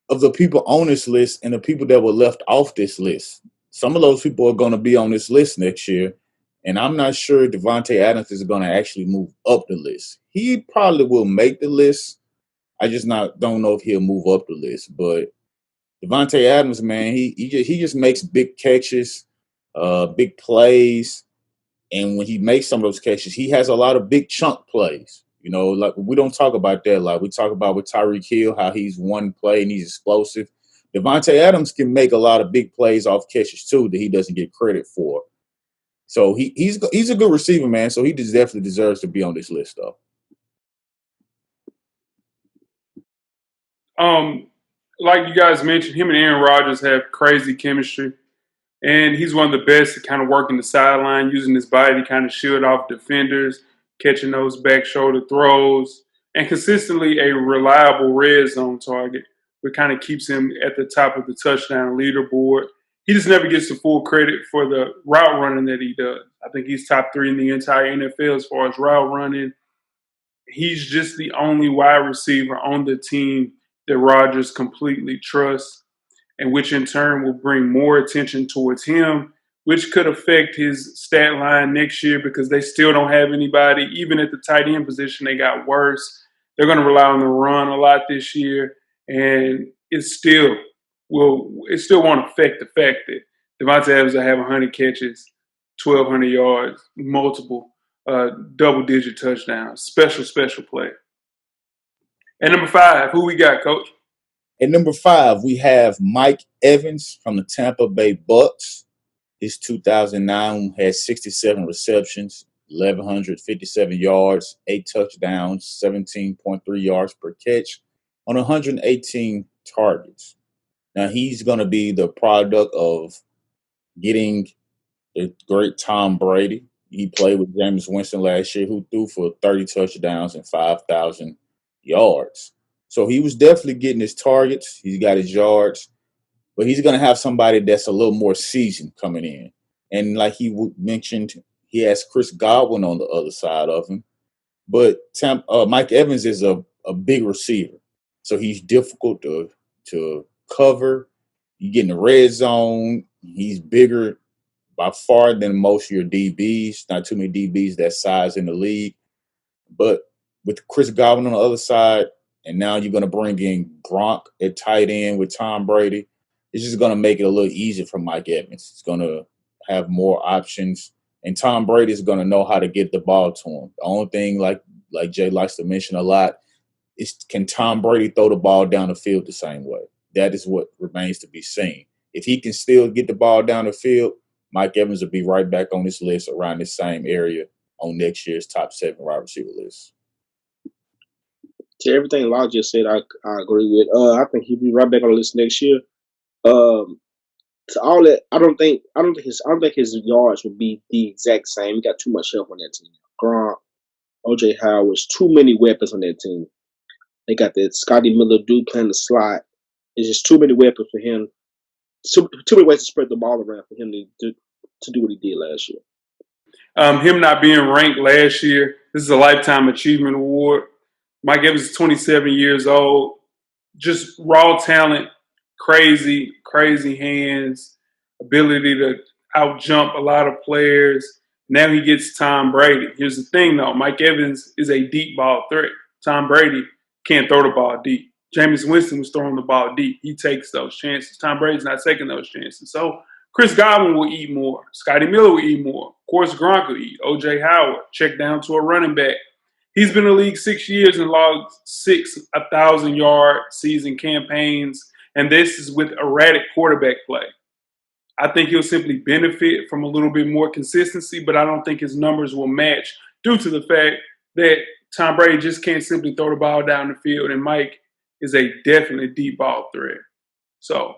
of the people on this list and the people that were left off this list. Some of those people are going to be on this list next year, and I'm not sure Devontae Adams is going to actually move up the list. He probably will make the list. I just don't know if he'll move up the list. But Devontae Adams, man, he just makes big catches, big plays, and when he makes some of those catches, he has a lot of big chunk plays. Like we don't talk about that. Like we talk about with Tyreek Hill, how he's one play and he's explosive. Devontae Adams can make a lot of big plays off catches too that he doesn't get credit for. So he's a good receiver, man. So he definitely deserves to be on this list, though. Like you guys mentioned, him and Aaron Rodgers have crazy chemistry. And he's one of the best at kind of working the sideline, using his body to kind of shield off defenders, catching those back shoulder throws, and consistently a reliable red zone target, which kind of keeps him at the top of the touchdown leaderboard. He just never gets the full credit for the route running that he does. I think he's top 3 in the entire NFL as far as route running. He's just the only wide receiver on the team that Rodgers completely trusts, and which in turn will bring more attention towards him, which could affect his stat line next year because they still don't have anybody. Even at the tight end position, they got worse. They're going to rely on the run a lot this year, and it still won't affect the fact that Devontae Adams will have 100 catches, 1,200 yards, multiple double-digit touchdowns. Special play. And number 5, who we got, Coach? At number 5, we have Mike Evans from the Tampa Bay Bucks. His 2009 had 67 receptions, 1,157 yards, 8 touchdowns, 17.3 yards per catch on 118 targets. Now, he's going to be the product of getting the great Tom Brady. He played with Jameis Winston last year, who threw for 30 touchdowns and 5,000 yards. So he was definitely getting his targets. He's got his yards. But he's going to have somebody that's a little more seasoned coming in. And like he mentioned, he has Chris Godwin on the other side of him. But Mike Evans is a big receiver. So he's difficult to cover. You get in the red zone. He's bigger by far than most of your DBs. Not too many DBs that size in the league. But with Chris Godwin on the other side, and now you're going to bring in Gronk at tight end with Tom Brady, it's just going to make it a little easier for Mike Evans. It's going to have more options. And Tom Brady is going to know how to get the ball to him. The only thing, like Jay likes to mention a lot, is can Tom Brady throw the ball down the field the same way? That is what remains to be seen. If he can still get the ball down the field, Mike Evans will be right back on this list around this same area on next year's top 7 wide receiver list. To everything Law just said, I agree with. I think he'll be right back on the list next year. To all that, I don't think his yards will be the exact same. He got too much help on that team. Gronk, OJ Howard, too many weapons on that team. They got that Scotty Miller dude playing the slot. It's just too many weapons for him. Too many ways to spread the ball around for him to do what he did last year. Him not being ranked last year, this is a Lifetime Achievement Award. Mike Evans is 27 years old. Just raw talent, crazy hands, ability to out-jump a lot of players. Now he gets Tom Brady. Here's the thing, though. Mike Evans is a deep ball threat. Tom Brady can't throw the ball deep. Jameis Winston was throwing the ball deep. He takes those chances. Tom Brady's not taking those chances. So Chris Godwin will eat more. Scotty Miller will eat more. Of course, Gronk will eat. OJ Howard, check down to a running back. He's been in the league 6 years and logged 6 1,000-yard season campaigns, and this is with erratic quarterback play. I think he'll simply benefit from a little bit more consistency, but I don't think his numbers will match due to the fact that Tom Brady just can't simply throw the ball down the field, and Mike is a definitely deep ball threat. So,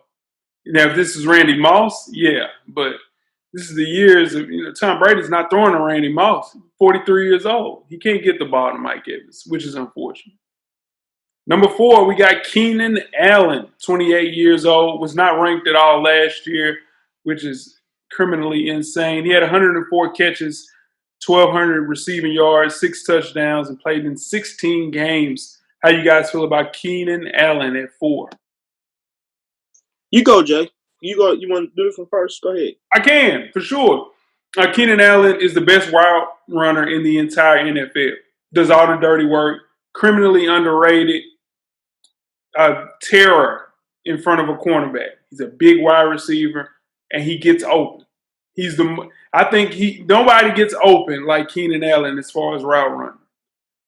now if this is Randy Moss, yeah, but this is the years of, Tom Brady's not throwing to Randy Moss. 43 years old. He can't get the ball to Mike Evans, which is unfortunate. Number 4, we got Keenan Allen, 28 years old, was not ranked at all last year, which is criminally insane. He had 104 catches, 1,200 receiving yards, 6 touchdowns, and played in 16 games. How you guys feel about Keenan Allen at 4? You go, Jay. You want to do this one first? Go ahead. I can, for sure. Keenan Allen is the best route runner in the entire NFL. Does all the dirty work. Criminally underrated. Terror in front of a cornerback. He's a big wide receiver, and he gets open. Nobody gets open like Keenan Allen as far as route running.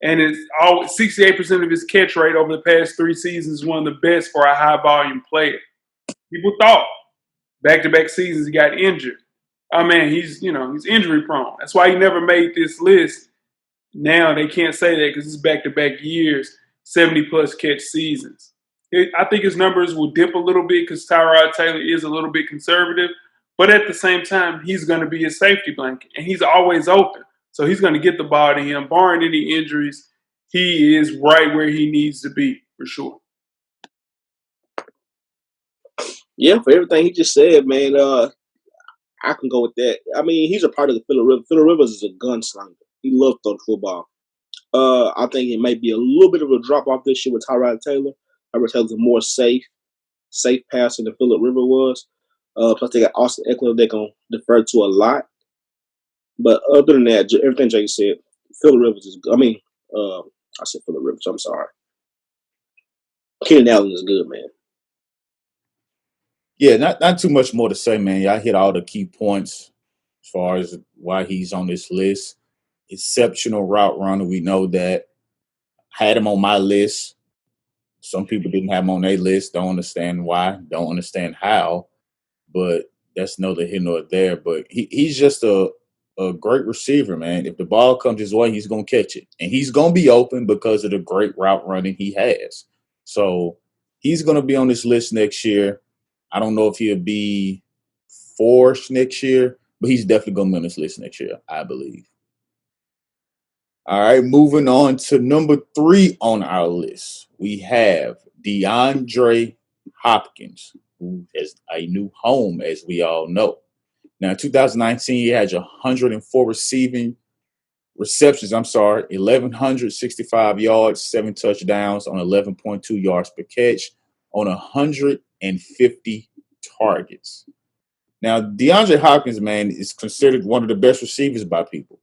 And it's 68% of his catch rate over the past 3 seasons is one of the best for a high volume player. People thought back-to-back seasons he got injured. Oh man, he's injury prone. That's why he never made this list. Now they can't say that because it's back-to-back years, 70-plus catch seasons. I think his numbers will dip a little bit because Tyrod Taylor is a little bit conservative, but at the same time, he's going to be a safety blanket, and he's always open. So he's going to get the ball to him. Barring any injuries, he is right where he needs to be, for sure. Yeah, for everything he just said, man, I can go with that. I mean, he's a part of the Phillip Rivers. Phillip Rivers is a gunslinger. He loves throwing football. I think it may be a little bit of a drop-off this year with Tyrod Taylor. Tyrod Taylor's a more safe passer than Phillip Rivers was. Plus, they got Austin Eckler they're going to defer to a lot. But other than that, everything Jake said, Phillip Rivers is good. I said Phillip Rivers. I'm sorry. Keenan Allen is good, man. Yeah, not too much more to say, man. Y'all hit all the key points as far as why he's on this list. Exceptional route runner. We know that. Had him on my list. Some people didn't have him on their list. Don't understand why. Don't understand how. But that's neither here nor there. But he's just a great receiver, man. If the ball comes his way, he's going to catch it. And he's going to be open because of the great route running he has. So he's going to be on this list next year. I don't know if he'll be 4th next year, but he's definitely going to be on this list next year, I believe. All right, moving on to number 3 on our list. We have DeAndre Hopkins, who has a new home, as we all know. Now, in 2019, he had 104 receptions, 1,165 yards, 7 touchdowns on 11.2 yards per catch on 150 targets. Now, DeAndre Hopkins, man, is considered one of the best receivers by people,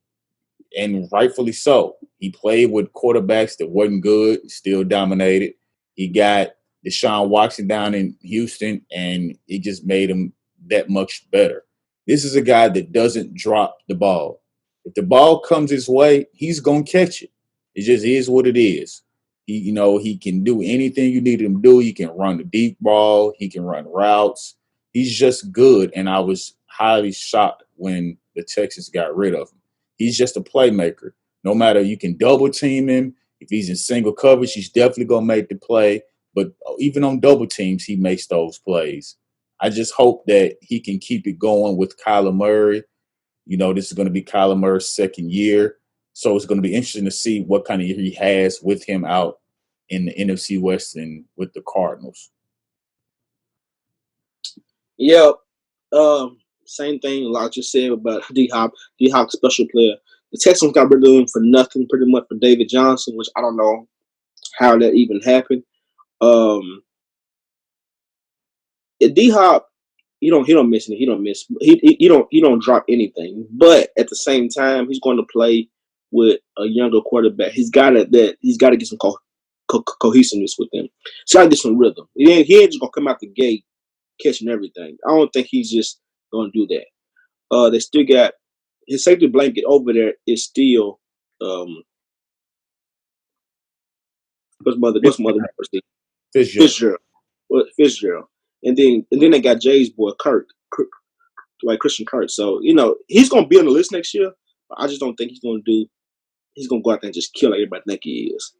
and rightfully so. He played with quarterbacks that wasn't good, still dominated. He got Deshaun Watson down in Houston, and it just made him that much better. This is a guy that doesn't drop the ball. If the ball comes his way, he's gonna catch it. It just is what it is. He can do anything you need him to do. He can run the deep ball. He can run routes. He's just good. And I was highly shocked when the Texans got rid of him. He's just a playmaker. No matter, you can double team him. If he's in single coverage, he's definitely gonna make the play. But even on double teams, he makes those plays. I just hope that he can keep it going with Kyler Murray. This is going to be Kyler Murray's second year. So it's going to be interesting to see what kind of year he has with him out in the NFC West and with the Cardinals. Yeah. Same thing like you said about D-Hop. D-Hop, special player. The Texans got rid of him for nothing, pretty much, for David Johnson, which I don't know how that even happened. D-Hop, he don't miss anything. He don't drop anything. But at the same time, he's going to play with a younger quarterback. He's got to get some cohesiveness with him. He's got to get some rhythm. He ain't just gonna come out the gate catching everything. I don't think he's just gonna do that. They still got his safety blanket over there is still what's mother Fitzgerald. Fitzgerald. And then they got Jay's boy Kirk, like Christian Kirk. So, he's gonna be on the list next year, but I just don't think he's gonna go out there and just kill like everybody think he is.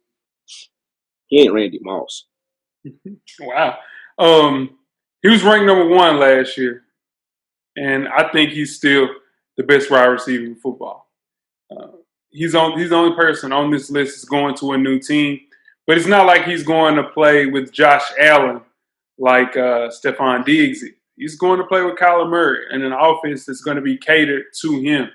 He ain't Randy Moss. Wow. He was ranked number 1 last year, and I think he's still the best wide receiver in football. He's the only person on this list is going to a new team, but it's not like he's going to play with Josh Allen like Stephon Diggs. He's going to play with Kyler Murray and an offense that's going to be catered to him.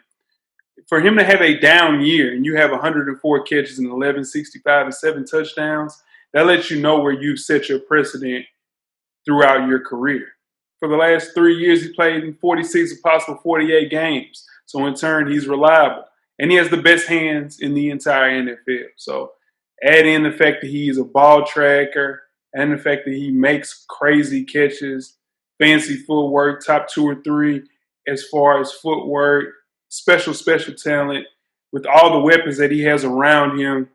For him to have a down year and you have 104 catches and 1165 and 7 touchdowns, that lets you know where you've set your precedent throughout your career. For the last 3 years, he played in 46 of possible 48 games. So in turn, he's reliable. And he has the best hands in the entire NFL. So add in the fact that he is a ball tracker and the fact that he makes crazy catches, fancy footwork, top 2 or 3 as far as footwork, special talent. With all the weapons that he has around him,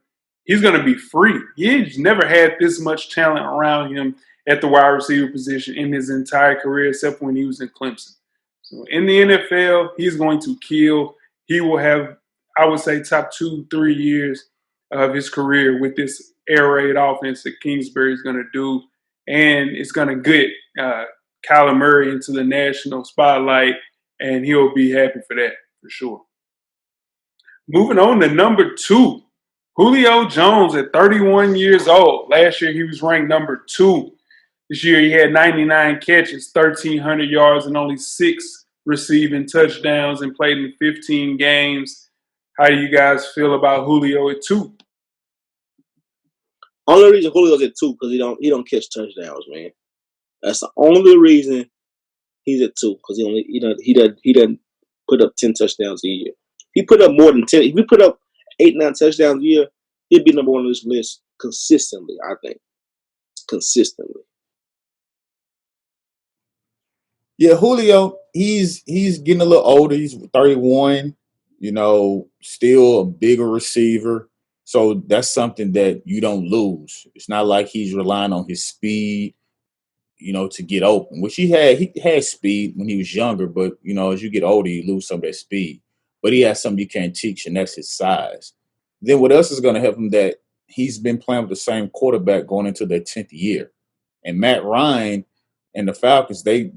he's going to be free. He's never had this much talent around him at the wide receiver position in his entire career, except when he was in Clemson. So in the NFL, he's going to kill. He will have, I would say, top 2-3 years of his career with this air raid offense that Kingsbury is going to do. And it's going to get Kyler Murray into the national spotlight, and he'll be happy for that, for sure. Moving on to number 2, Julio Jones at 31 years old. Last year, he was ranked number 2. This year, he had 99 catches, 1,300 yards, and only 6 receiving touchdowns and played in 15 games. How do you guys feel about Julio at 2? Only reason Julio's at 2 because he don't catch touchdowns, man. That's the only reason he's at 2 because he doesn't put up 10 touchdowns a year. He put up more than 10. If he put up 8-9 touchdowns a year, he'd be number 1 on this list consistently. I think consistently. Yeah, Julio, he's getting a little older. He's 31, still a bigger receiver. So that's something that you don't lose. It's not like he's relying on his speed, to get open, which he had speed when he was younger, but as you get older, you lose some of that speed. But he has something you can't teach, and that's his size. Then what else is going to help him that he's been playing with the same quarterback going into their 10th year. And Matt Ryan and the Falcons, they're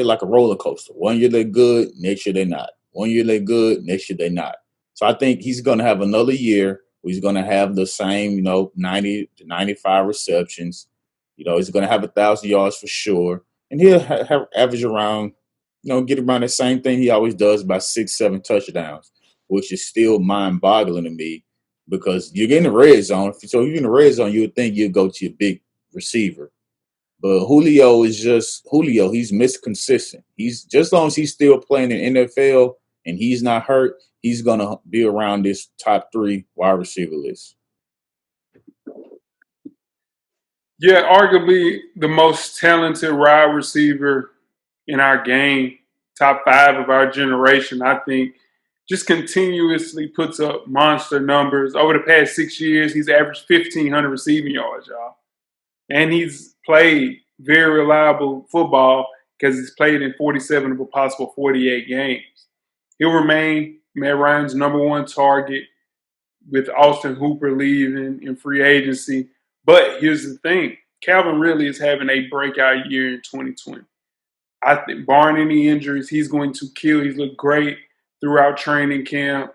like a roller coaster. 1 year they're good, next year they're not. 1 year they're good, next year they're not. So I think he's going to have another year where he's going to have the same, 90 to 95 receptions. He's going to have 1,000 yards for sure. And he'll have average around, get around the same thing he always does, about 6-7 touchdowns, which is still mind-boggling to me because you're getting the red zone. So if you're in the red zone, you would think you'd go to your big receiver. But Julio is just Julio. He's consistent. He's just as long as he's still playing in the NFL and he's not hurt, he's going to be around this top 3 wide receiver list. Yeah, arguably the most talented wide receiver in our game, top 5 of our generation. I think just continuously puts up monster numbers. Over the past 6 years, he's averaged 1,500 receiving yards, y'all. And he's played very reliable football because he's played in 47 of a possible 48 games. He'll remain Matt Ryan's number one target with Austin Hooper leaving in free agency. But here's the thing. Calvin Ridley is having a breakout year in 2020. I think, barring any injuries, he's going to kill. He's looked great throughout training camp.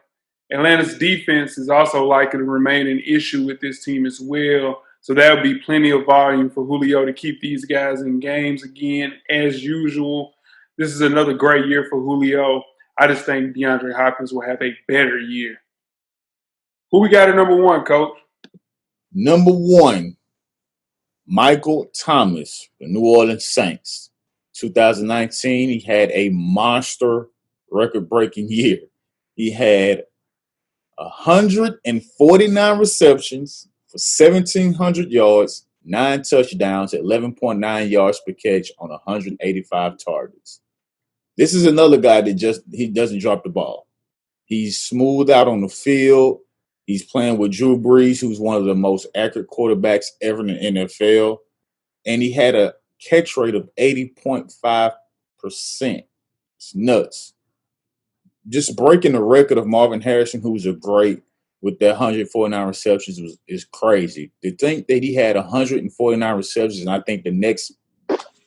Atlanta's defense is also likely to remain an issue with this team as well. So that would be plenty of volume for Julio to keep these guys in games again, as usual. This is another great year for Julio. I just think DeAndre Hopkins will have a better year. Who we got at number 1, Coach? Number 1, Michael Thomas, the New Orleans Saints. 2019, he had a monster record-breaking year. He had 149 receptions for 1,700 yards, 9 touchdowns, 11.9 yards per catch on 185 targets. This is another guy that he doesn't drop the ball. He's smooth out on the field. He's playing with Drew Brees, who's one of the most accurate quarterbacks ever in the NFL. And he had a catch rate of 80.5%. It's nuts. Just breaking the record of Marvin Harrison, who's a great with that 149 receptions, is crazy. To think that he had 149 receptions, and I think the next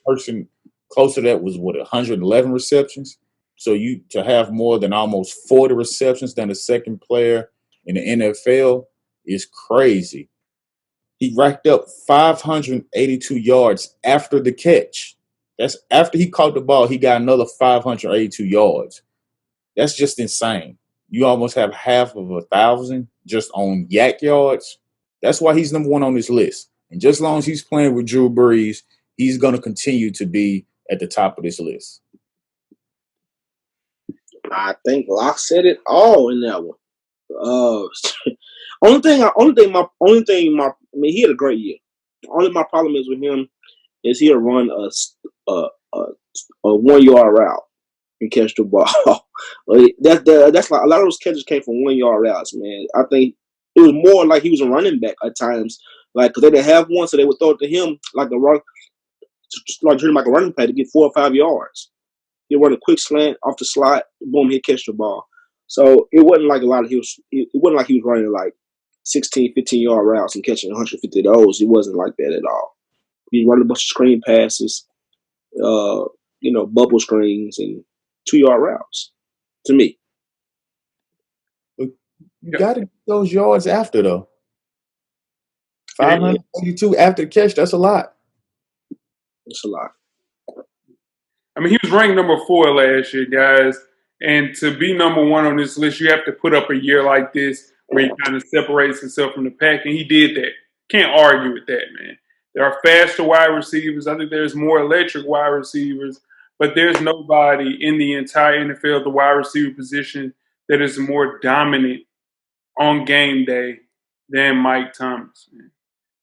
person close to that was 111 receptions. So to have more than almost 40 receptions than the second player in the NFL is crazy. He racked up 582 yards after the catch. That's after he caught the ball, he got another 582 yards. That's just insane. You almost have half of 1,000 just on yak yards. That's why he's number 1 on this list. And just as long as he's playing with Drew Brees, he's going to continue to be at the top of this list. I think Locke said it all in that one. He had a great year. Only my problem is with him is he'll run a 1 yard route and catch the ball. That's like a lot of those catches came from 1 yard routes, man. I think it was more like he was a running back at times, like because they didn't have one, so they would throw it to him like a run, like treat him like a running back to get 4 or 5 yards. He'd run a quick slant off the slot, boom, he'd catch the ball. So it wasn't like it wasn't like he was running like 16, 15-yard routes and catching 150 of those. It wasn't like that at all. He was running a bunch of screen passes, bubble screens and 2-yard routes to me. You got to get those yards after, though. 582 after the catch, that's a lot. That's a lot. I mean, he was ranked number 4 last year, guys. And to be number 1 on this list, you have to put up a year like this where he kind of separates himself from the pack. And he did that. Can't argue with that, man. There are faster wide receivers. I think there's more electric wide receivers. But there's nobody in the entire NFL, the wide receiver position, that is more dominant on game day than Mike Thomas. Man.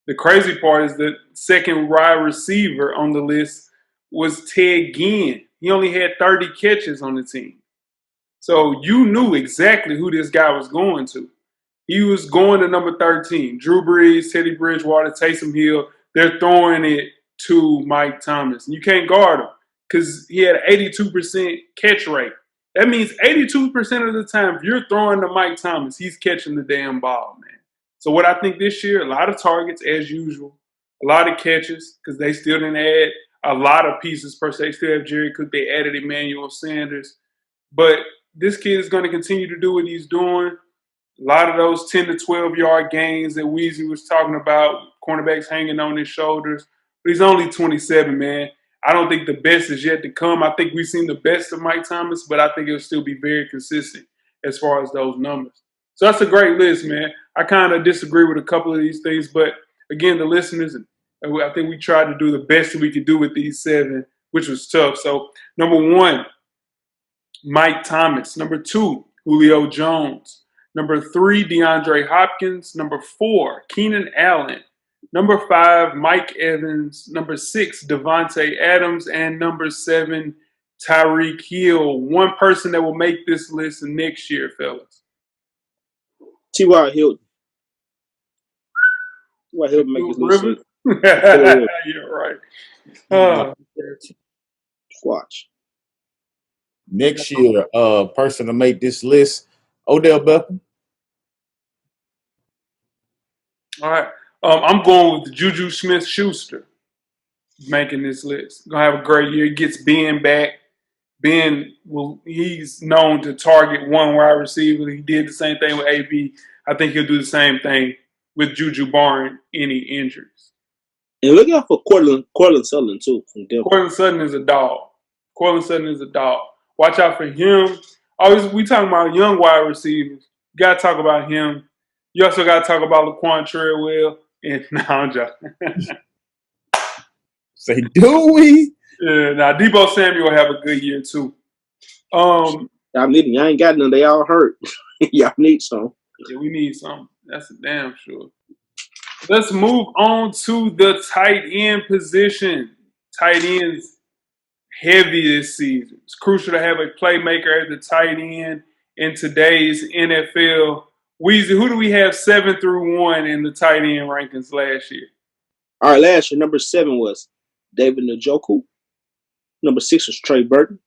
The crazy part is the second wide receiver on the list was Ted Ginn. He only had 30 catches on the team. So you knew exactly who this guy was going to. He was going to number 13. Drew Brees, Teddy Bridgewater, Taysom Hill. They're throwing it to Mike Thomas. And you can't guard him because he had an 82% catch rate. That means 82% of the time, if you're throwing to Mike Thomas, he's catching the damn ball, man. So what I think this year, a lot of targets as usual, a lot of catches because they still didn't add a lot of pieces per se. They still have Jerry Cook. They added Emmanuel Sanders. But this kid is going to continue to do what he's doing. A lot of those 10 to 12-yard gains that Weezy was talking about, cornerbacks hanging on his shoulders. But he's only 27, man. I don't think the best is yet to come. I think we've seen the best of Mike Thomas, but I think it'll still be very consistent as far as those numbers. So that's a great list, man. I kind of disagree with a couple of these things, but again, the listeners, I think we tried to do the best that we could do with these 7, which was tough. So number 1, Mike Thomas. Number 2, Julio Jones. Number 3, DeAndre Hopkins. Number 4, Keenan Allen. Number 5, Mike Evans. Number 6, Devontae Adams. And number 7, Tyreek Hill. One person that will make this list next year, fellas. T.Y. Hilton. T.Y. Hilton make this list. Rivers? Taylor You're right. Watch. Next year, person to make this list, Odell Beckham. All right. I'm going with Juju Smith-Schuster making this list. Gonna have a great year. He gets Ben back. He's known to target one wide receiver. He did the same thing with AB. I think he'll do the same thing with Juju barring any injuries. And look out for Cortland Sutherland too from Denver. Cortland Sutton is a dog. Watch out for him. Always, we talking about young wide receivers. You gotta talk about him. You also gotta talk about Laquan Treadwell. And I'm joking. Say, do we? Yeah, now Debo Samuel will have a good year too. Y'all ain't got none. They all hurt. Y'all need some. Yeah, we need some. That's a damn sure. Let's move on to the tight end position. Tight ends heavy this season. It's crucial to have a playmaker at the tight end in today's NFL. Weezy, who do we have 7 through 1 in the tight end rankings last year? All right, last year, number 7 was David Njoku. Number 6 was Trey Burton.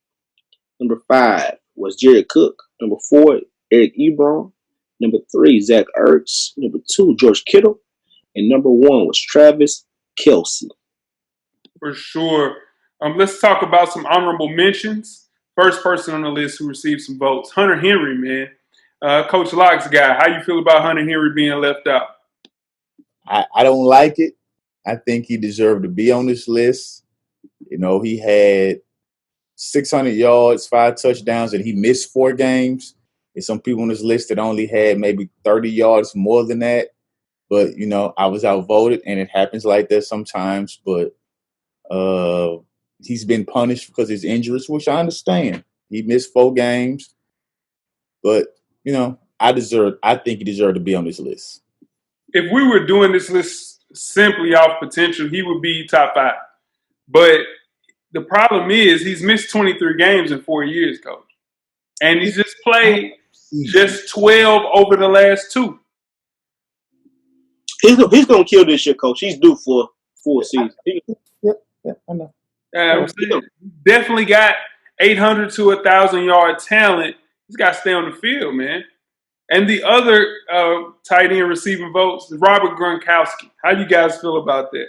Number 5 was Jared Cook. Number 4, Eric Ebron. Number 3, Zach Ertz. Number 2, George Kittle. And number 1 was Travis Kelce. For sure. Let's talk about some honorable mentions. First person on the list who received some votes, Hunter Henry, man. Coach Locke's guy. How you feel about Hunter Henry being left out? I don't like it. I think he deserved to be on this list. You know, he had 600 yards, 5 touchdowns, and he missed 4 games. There's some people on this list that only had maybe 30 yards more than that. But, you know, I was outvoted, and it happens like that sometimes. But he's been punished because of his injuries, which I understand. He missed 4 games. But, you know, I think he deserved to be on this list. If we were doing this list simply off potential, he would be top 5. But the problem is he's missed 23 games in 4 years, Coach. And he's just played just 12 over the last 2. He's going to kill this year, Coach. He's due for full season. Yep, I know. I'm saying, definitely got 800 to 1,000 yard talent. He's got to stay on the field, man. And the other tight end receiving votes, Robert Gronkowski. How you guys feel about that?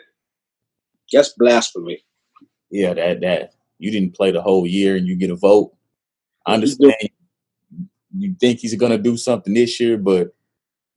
That's blasphemy. Yeah, that you didn't play the whole year and you get a vote. I understand you think he's going to do something this year, but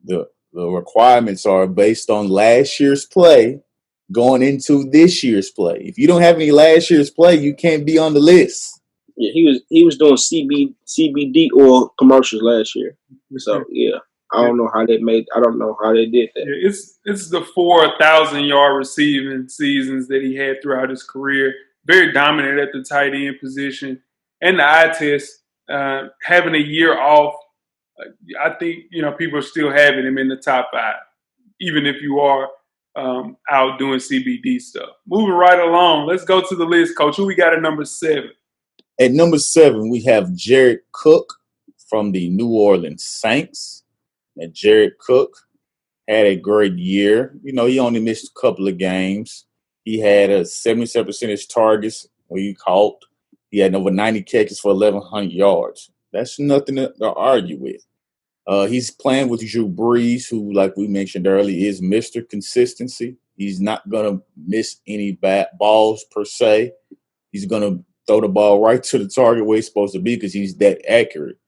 the requirements are based on last year's play going into this year's play. If you don't have any last year's play, you can't be on the list. Yeah, he was doing CBD oil commercials last year. So yeah, I don't know how they did that. Yeah, it's the 4,000 yard receiving seasons that he had throughout his career. Very dominant at the tight end position and the eye test. Having a year off, I think people are still having him in the top 5, even if you are out doing CBD stuff. Moving right along, let's go to the list, Coach. Who we got at number 7? At number 7, we have Jared Cook from the New Orleans Saints. And Jared Cook had a great year. You know, he only missed a couple of games. He had a 77% of his targets where he caught. He had over 90 catches for 1,100 yards. That's nothing to argue with. He's playing with Drew Brees, who, like we mentioned earlier, is Mr. Consistency. He's not going to miss any balls per se. He's going to throw the ball right to the target where he's supposed to be because he's that accurate.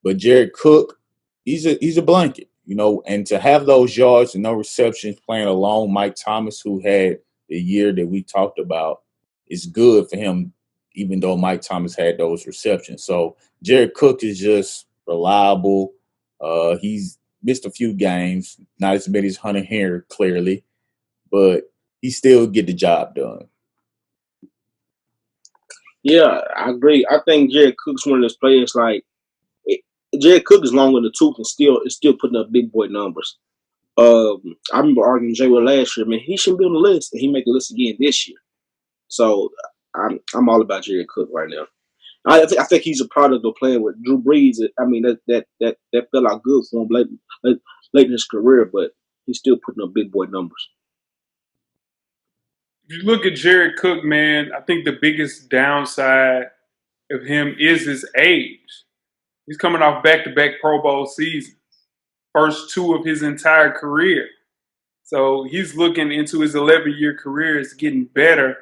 But Jared Cook, he's a blanket, and to have those yards and no receptions playing alone, Mike Thomas, who had the year that we talked about, is good for him, even though Mike Thomas had those receptions. So Jared Cook is just reliable. He's missed a few games, not as many as Hunter Henry, clearly, but he still get the job done. Yeah, I agree. I think Jared Cook's one of those players Jared Cook is long in the tooth and still putting up big boy numbers. I remember arguing Jay with last year, man, he shouldn't be on the list, and he made the list again this year. So I'm all about Jared Cook right now. I think he's a product of playing with Drew Brees. I mean, that fell out good for him late in his career, but he's still putting up big boy numbers. If you look at Jared Cook, man, I think the biggest downside of him is his age. He's coming off back-to-back Pro Bowl seasons, first two of his entire career. So he's looking into his 11-year career as getting better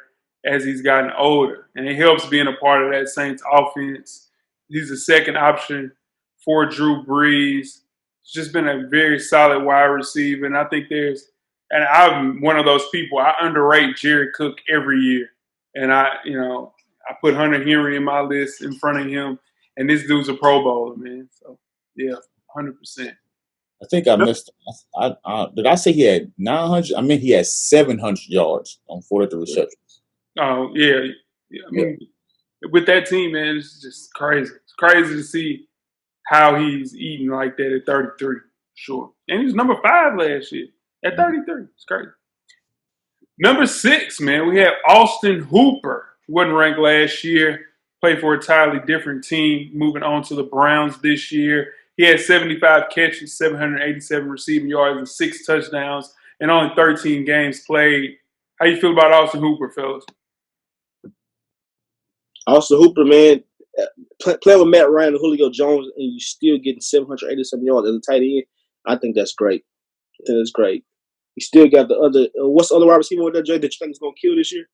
as he's gotten older. And it helps being a part of that Saints offense. He's the second option for Drew Brees. It's just been a very solid wide receiver. And I think and I'm one of those people, I underrate Jared Cook every year. And I put Hunter Henry in my list in front of him. And this dude's a Pro Bowler, man. So, yeah, 100%. I think I missed. Did I say he had 900? I mean, he had 700 yards on 43 receptions. Oh, yeah. I mean, with that team, man, it's just crazy. It's crazy to see how he's eating like that at 33. Sure. And he was number 5 last year at 33. It's crazy. Number 6, man, we have Austin Hooper. He wasn't ranked last year. Played for a entirely different team, moving on to the Browns this year. He had 75 catches, 787 receiving yards, and 6 touchdowns, and only 13 games played. How you feel about Austin Hooper, fellas? Austin Hooper, man, playing with Matt Ryan and Julio Jones, and you still getting 787 yards as a tight end. I think that's great. You still got the other. What's the other wide receiver with that, Jay, that you think is going to kill this year?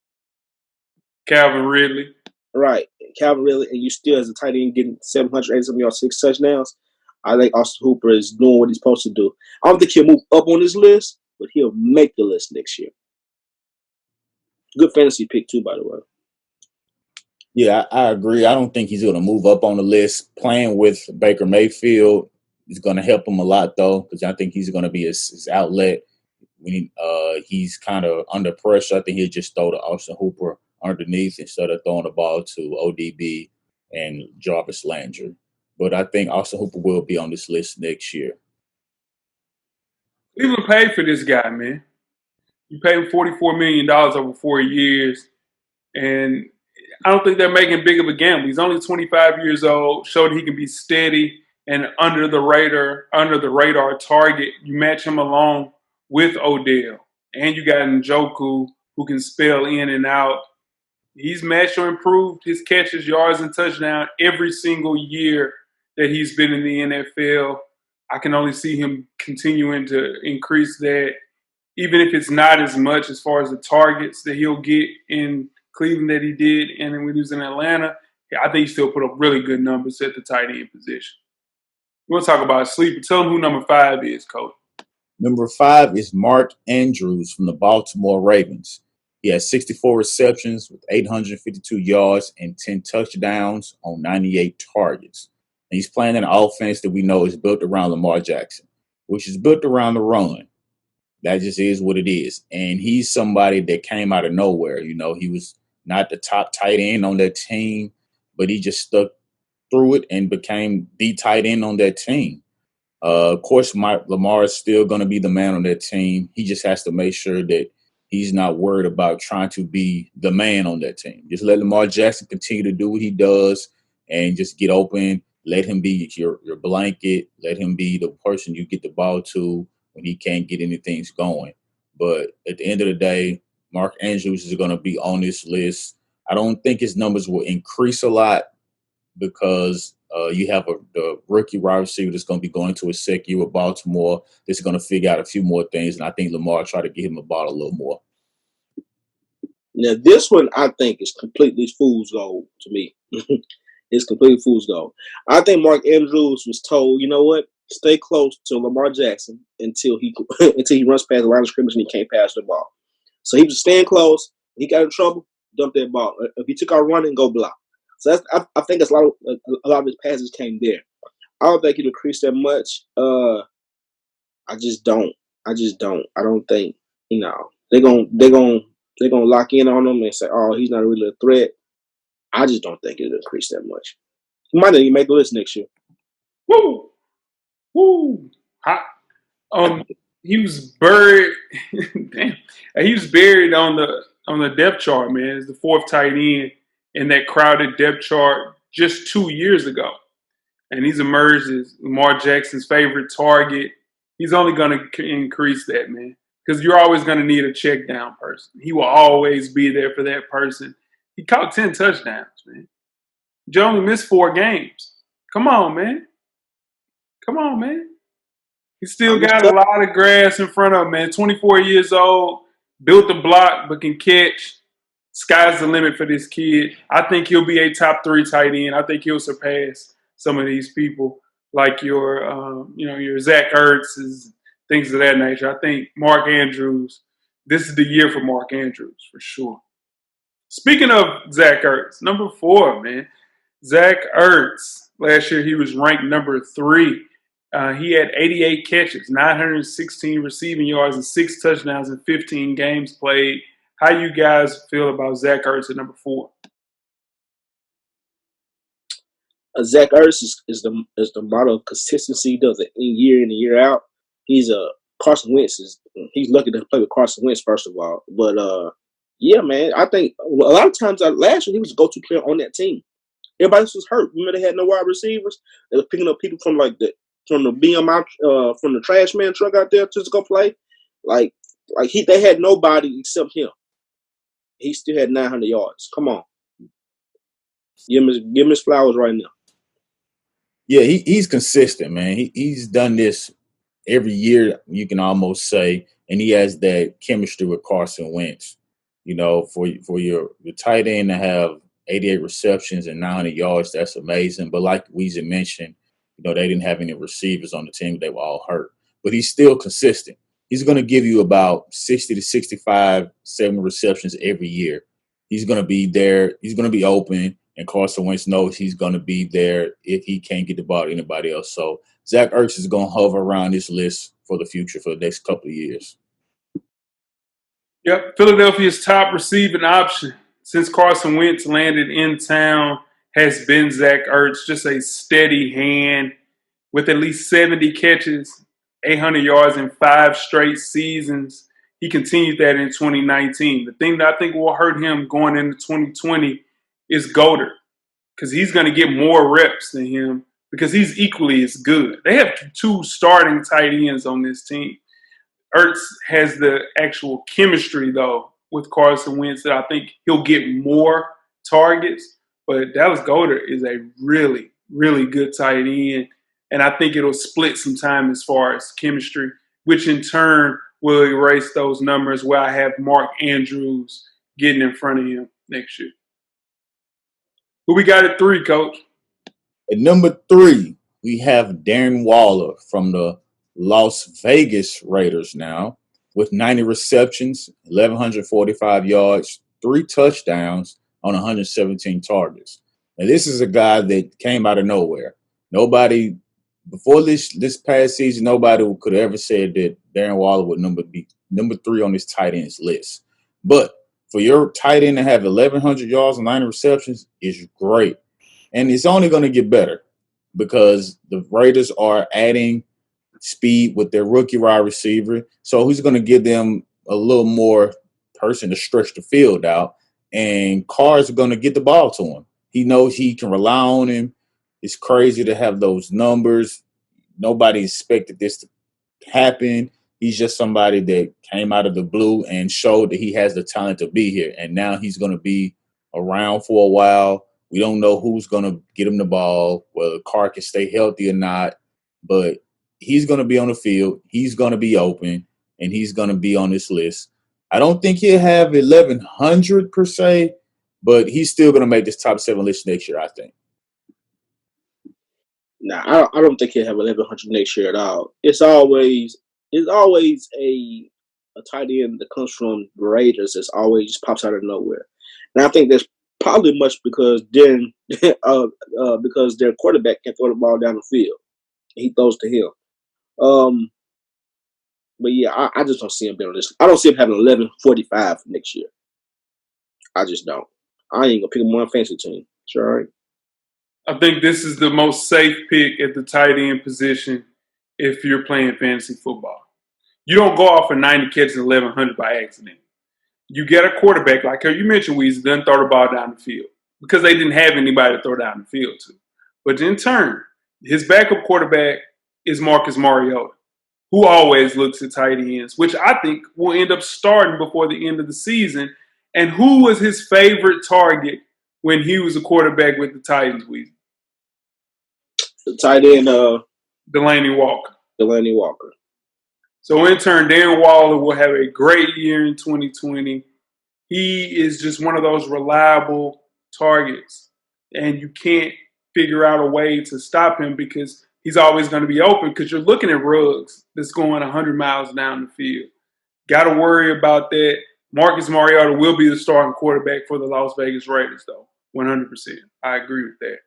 Calvin Ridley. Right, Calvin Ridley, and you still as a tight end getting 787 yards, 6 touchdowns. I think Austin Hooper is doing what he's supposed to do. I don't think he'll move up on this list, but he'll make the list next year. Good fantasy pick too, by the way. Yeah, I agree. I don't think he's going to move up on the list. Playing with Baker Mayfield is going to help him a lot, though, because I think he's going to be his outlet. When he's kind of under pressure, I think he'll just throw to Austin Hooper underneath instead of throwing the ball to ODB and Jarvis Landry. But I think Austin Hooper will be on this list next year. Cleveland paid for this guy, man. You paid him $44 million over 4 years, and I don't think they're making big of a gamble. He's only 25 years old, showed he can be steady and under the radar target. You match him along with Odell, and you got Njoku who can spell in and out. He's matched or improved his catches, yards, and touchdown every single year that he's been in the NFL. I can only see him continuing to increase that, even if it's not as much as far as the targets that he'll get in Cleveland that he did, and then when he was in Atlanta. I think he still put up really good numbers at the tight end position. We'll talk about a sleeper. Tell him who number 5 is, Coach. Number 5 is Mark Andrews from the Baltimore Ravens. He has 64 receptions with 852 yards and 10 touchdowns on 98 targets. And he's playing an offense that we know is built around Lamar Jackson, which is built around the run. That just is what it is. And he's somebody that came out of nowhere. You know, he was not the top tight end on that team, but he just stuck through it and became the tight end on that team. Of course, Lamar is still going to be the man on that team. He just has to make sure that he's not worried about trying to be the man on that team. Just let Lamar Jackson continue to do what he does and just get open. Let him be your blanket. Let him be the person you get the ball to when he can't get anything going. But at the end of the day, Mark Andrews is going to be on this list. I don't think his numbers will increase a lot because you have the rookie wide receiver that's going to be going to his second year with Baltimore. That's going to figure out a few more things, and I think Lamar try to get him the ball a little more. Now, this one I think is completely fool's gold to me. It's completely fool's gold. I think Mark Andrews was told, you know what, stay close to Lamar Jackson until he runs past the line of scrimmage and he can't pass the ball. So he was staying close. He got in trouble, dump that ball. If he took out running, go block. So I think that's a lot of his passes came there. I don't think he'll increase that much. I just don't. I don't think they're gonna lock in on him and say, oh, he's not really a threat. I just don't think it'll increase that much. He might not even make the list next year. Woo! Woo! Hot. He was buried. Damn. He was buried on the depth chart, man. As the 4th tight end in that crowded depth chart. just 2 years ago. And he's emerged as Lamar Jackson's favorite target. He's only going to increase that, man, because you're always going to need a check down person. He will always be there for that person. He caught 10 touchdowns, man. You only missed 4 games. Come on, man. Come on, man. He still got a lot of grass in front of him, man. 24 years old, built the block, but can catch. Sky's the limit for this kid. I think he'll be a top 3 tight end. I think he'll surpass some of these people like your Zach Ertz, things of that nature. I think Mark Andrews, this is the year for Mark Andrews for sure. Speaking of Zach Ertz, number 4, man. Zach Ertz, last year he was ranked number 3. He had 88 catches, 916 receiving yards, and 6 touchdowns in 15 games played. How you guys feel about Zach Ertz at number 4? Zach Ertz is the model of consistency. He does it year in and year out. He's Carson Wentz he's lucky to play with Carson Wentz first of all. But yeah, man, I think a lot of times last year he was a go-to player on that team. Everybody else was hurt. Remember they had no wide receivers. They were picking up people from the BMI from the trash man truck out there to go play. They had nobody except him. He still had 900 yards. Come on, give him his flowers right now. Yeah, he's consistent, man. He's done this every year, you can almost say, and he has that chemistry with Carson Wentz. You know, for your tight end to have 88 receptions and 900 yards, that's amazing. But like Weezy mentioned, they didn't have any receivers on the team. They were all hurt. But he's still consistent. He's going to give you about 60 to 65, 70 receptions every year. He's going to be there. He's going to be open. And Carson Wentz knows he's going to be there if he can't get the ball to anybody else. So Zach Ertz is going to hover around this list for the future for the next couple of years. Yep, Philadelphia's top receiving option since Carson Wentz landed in town has been Zach Ertz, just a steady hand with at least 70 catches, 800 yards in 5 straight seasons. He continued that in 2019. The thing that I think will hurt him going into 2020 is Goddard, because he's going to get more reps than him because he's equally as good. They have 2 starting tight ends on this team. Ertz has the actual chemistry, though, with Carson Wentz that I think he'll get more targets. But Dallas Goedert is a really, really good tight end. And I think it'll split some time as far as chemistry, which in turn will erase those numbers where I have Mark Andrews getting in front of him next year. Who we got at 3, Coach? At number 3, we have Darren Waller from the Las Vegas Raiders now with 90 receptions, 1,145 yards, 3 touchdowns on 117 targets. Now, this is a guy that came out of nowhere. Nobody, before this past season, nobody could have ever said that Darren Waller would be number 3 on this tight ends list. But for your tight end to have 1,100 yards and 90 receptions is great. And it's only going to get better because the Raiders are adding speed with their rookie wide receiver. So who's going to give them a little more person to stretch the field out, and Carr's going to get the ball to him. He knows he can rely on him. It's crazy to have those numbers. Nobody expected this to happen. He's just somebody that came out of the blue and showed that he has the talent to be here. And now he's going to be around for a while. We don't know who's going to get him the ball, whether Carr can stay healthy or not. But he's going to be on the field. He's going to be open, and he's going to be on this list. I don't think he'll have 1,100 per se, but he's still going to make this top 7 list next year, I think. Nah, I don't think he'll have 1,100 next year at all. It's always a tight end that comes from the Raiders that always just pops out of nowhere. And I think that's probably much because because their quarterback can't throw the ball down the field. He throws to him. But yeah, I just don't see him being on this. I don't see him having 1,145 next year. I just don't. I ain't gonna pick him on a fantasy team. Sure. Right. I think this is the most safe pick at the tight end position if you're playing fantasy football. You don't go off for 90 catches and 1,100 by accident. You get a quarterback like you mentioned, Weezy, doesn't throw the ball down the field. because they didn't have anybody to throw down the field to. But in turn, his backup quarterback is Marcus Mariota, who always looks at tight ends, which I think will end up starting before the end of the season. And who was his favorite target when he was a quarterback with the Titans, Weezy? The tight end, Delaney Walker. Delaney Walker. So in turn, Darren Waller will have a great year in 2020. He is just one of those reliable targets, and you can't figure out a way to stop him because he's always going to be open because you're looking at Ruggs that's going 100 miles down the field. Got to worry about that. Marcus Mariota will be the starting quarterback for the Las Vegas Raiders, though, 100%. I agree with that.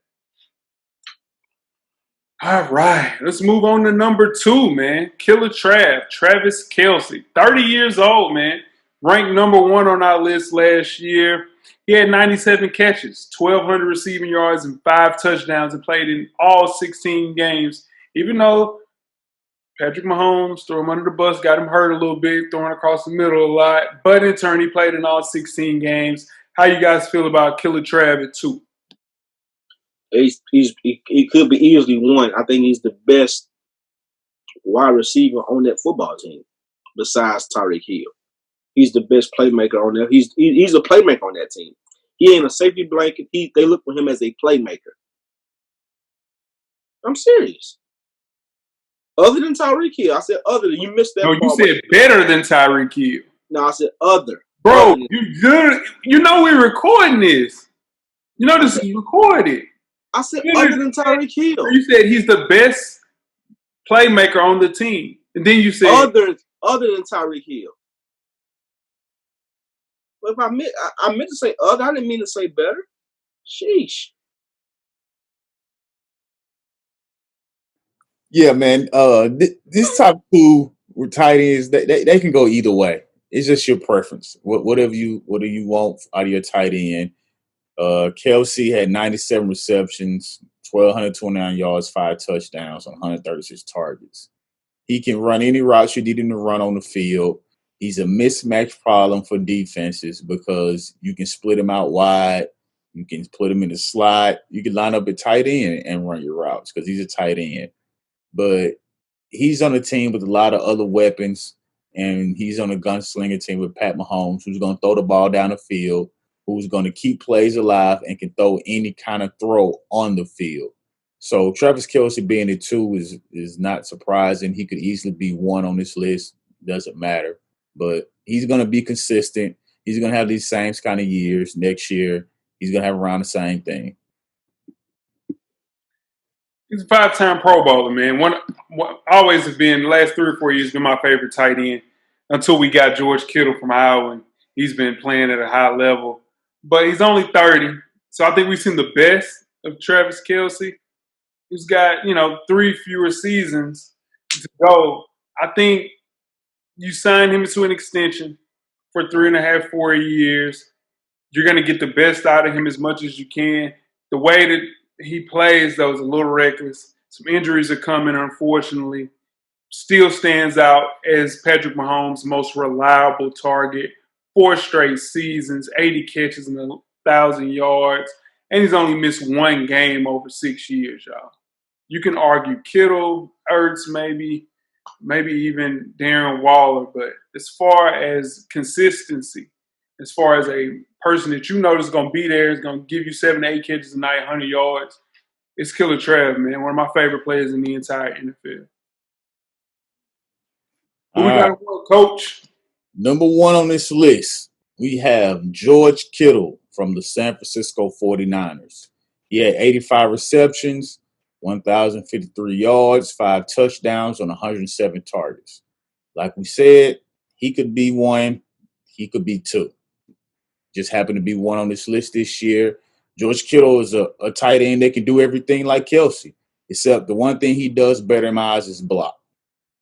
All right, let's move on to number 2, man. Killer Travis Kelce, 30 years old, man. Ranked number 1 on our list last year. He had 97 catches, 1,200 receiving yards, and 5 touchdowns, and played in all 16 games. Even though Patrick Mahomes threw him under the bus, got him hurt a little bit, throwing across the middle a lot. But in turn, he played in all 16 games. How you guys feel about Killer Trav at 2? He could be easily 1. I think he's the best wide receiver on that football team, besides Tyreek Hill. He's the best playmaker on there. He's a playmaker on that team. He ain't a safety blanket. They look for him as a playmaker. I'm serious. Other than Tyreek Hill, I said other than you missed that. No, you said better than Tyreek Hill. No, I said other. Bro, other you good. You know we're recording this. You know this is recorded. I said other than Tyreek Hill. You said he's the best playmaker on the team. And then you said other than Tyreek Hill. But if I meant to say other, I didn't mean to say better. Sheesh. Yeah, man. This top 2 with tight ends, they can go either way. It's just your preference. Whatever you want out of your tight end. Kelce had 97 receptions, 1,229 yards, 5 touchdowns on 136 targets. He can run any routes you need him to run on the field. He's a mismatch problem for defenses because you can split him out wide. You can put him in the slot. You can line up at tight end and run your routes because he's a tight end. But he's on a team with a lot of other weapons, and he's on a gunslinger team with Pat Mahomes, who's going to throw the ball down the field, who's going to keep plays alive and can throw any kind of throw on the field. So Travis Kelce being at 2 is not surprising. He could easily be 1 on this list. Doesn't matter. But he's going to be consistent. He's going to have these same kind of years. Next year, he's going to have around the same thing. he's a 5-time Pro Bowler, man. One always has been the last 3 or 4 years been my favorite tight end until we got George Kittle from Iowa. And he's been playing at a high level, but he's only 30, so I think we've seen the best of Travis Kelce. He's got 3 fewer seasons to go. I think you sign him to an extension for 3.5, 4 years. You're going to get the best out of him as much as you can. The way that he plays, though, is a little reckless. Some injuries are coming, unfortunately. Still stands out as Patrick Mahomes' most reliable target. 4 straight seasons, 80 catches and 1,000 yards. And he's only missed 1 game over 6 years, y'all. You can argue Kittle, Ertz, maybe even Darren Waller. But as far as consistency, as far as a person that you know is going to be there, is going to give you 7 to 8 catches a night, 100 yards, it's Killer Trav, man. One of my favorite players in the entire NFL. Who we got for coach? Number 1 on this list, we have George Kittle from the San Francisco 49ers. He had 85 receptions, 1,053 yards, 5 touchdowns on 107 targets. Like we said, he could be 1, he could be 2. Just happened to be 1 on this list this year. George Kittle is a tight end that can do everything like Kelce, except the one thing he does better in my eyes is block.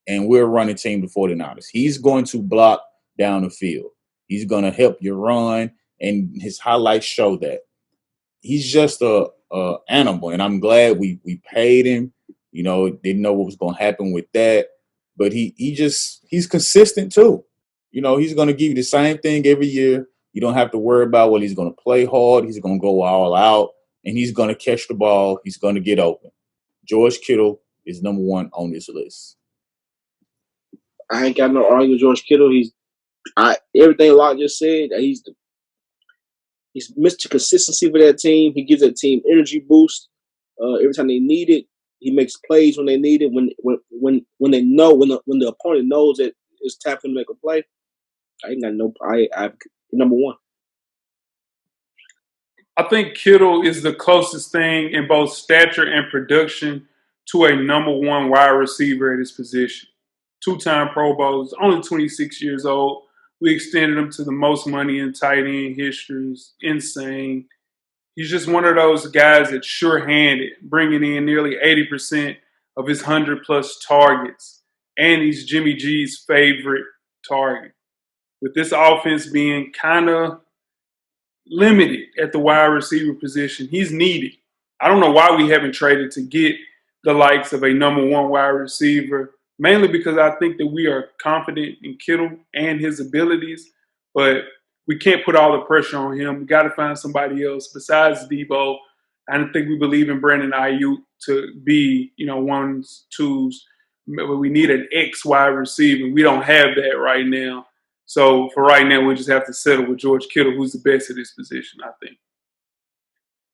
And we're running team the 49ers. He's going to block down the field. He's going to help you run, and his highlights show that. He's just a animal, and I'm glad we paid him. Didn't know what was going to happen with that, but he's consistent too. He's going to give you the same thing every year. You don't have to worry about whether he's going to play hard. He's going to go all out, and he's going to catch the ball. He's going to get open. George Kittle is number one on this list. I ain't got no argument with George Kittle. Everything Locke just said. He's Mr. Consistency for that team. He gives that team energy boost every time they need it. He makes plays when they need it. When the opponent knows that it's time for him to make a play. I ain't got no. I number one. I think Kittle is the closest thing in both stature and production to a number one wide receiver at his position. 2-time Pro Bowls, only 26 years old. We extended him to the most money in tight end history. It's insane. He's just one of those guys that's sure-handed, bringing in nearly 80% of his 100-plus targets. And he's Jimmy G's favorite target. With this offense being kind of limited at the wide receiver position, he's needed. I don't know why we haven't traded to get the likes of a number one wide receiver, mainly because I think that we are confident in Kittle and his abilities, but we can't put all the pressure on him. We got to find somebody else besides Debo. I don't think we believe in Brandon Ayuk to be, ones, twos. We need an X wide receiver. We don't have that right now. So for right now, we just have to settle with George Kittle, who's the best at this position, I think.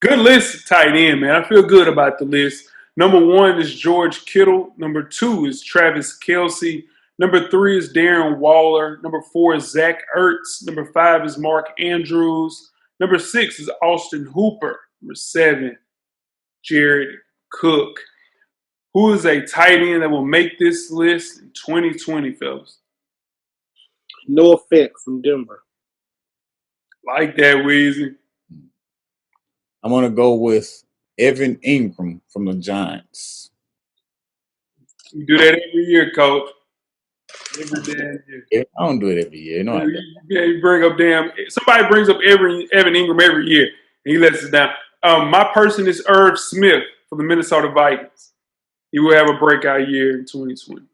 Good list, tight end, man. I feel good about the list. Number 1 is George Kittle. Number 2 is Travis Kelce. Number 3 is Darren Waller. Number 4 is Zach Ertz. Number 5 is Mark Andrews. Number 6 is Austin Hooper. Number 7, Jared Cook. Who is a tight end that will make this list in 2020, fellas? No effect from Denver. Like that, Weezy. I'm going to go with Evan Ingram from the Giants. You do that every year, Coach. Every damn year. Yeah, I don't do it every year. No, you bring up somebody brings up Evan Ingram every year, and he lets us down. My person is Irv Smith for the Minnesota Vikings. He will have a breakout year in 2020.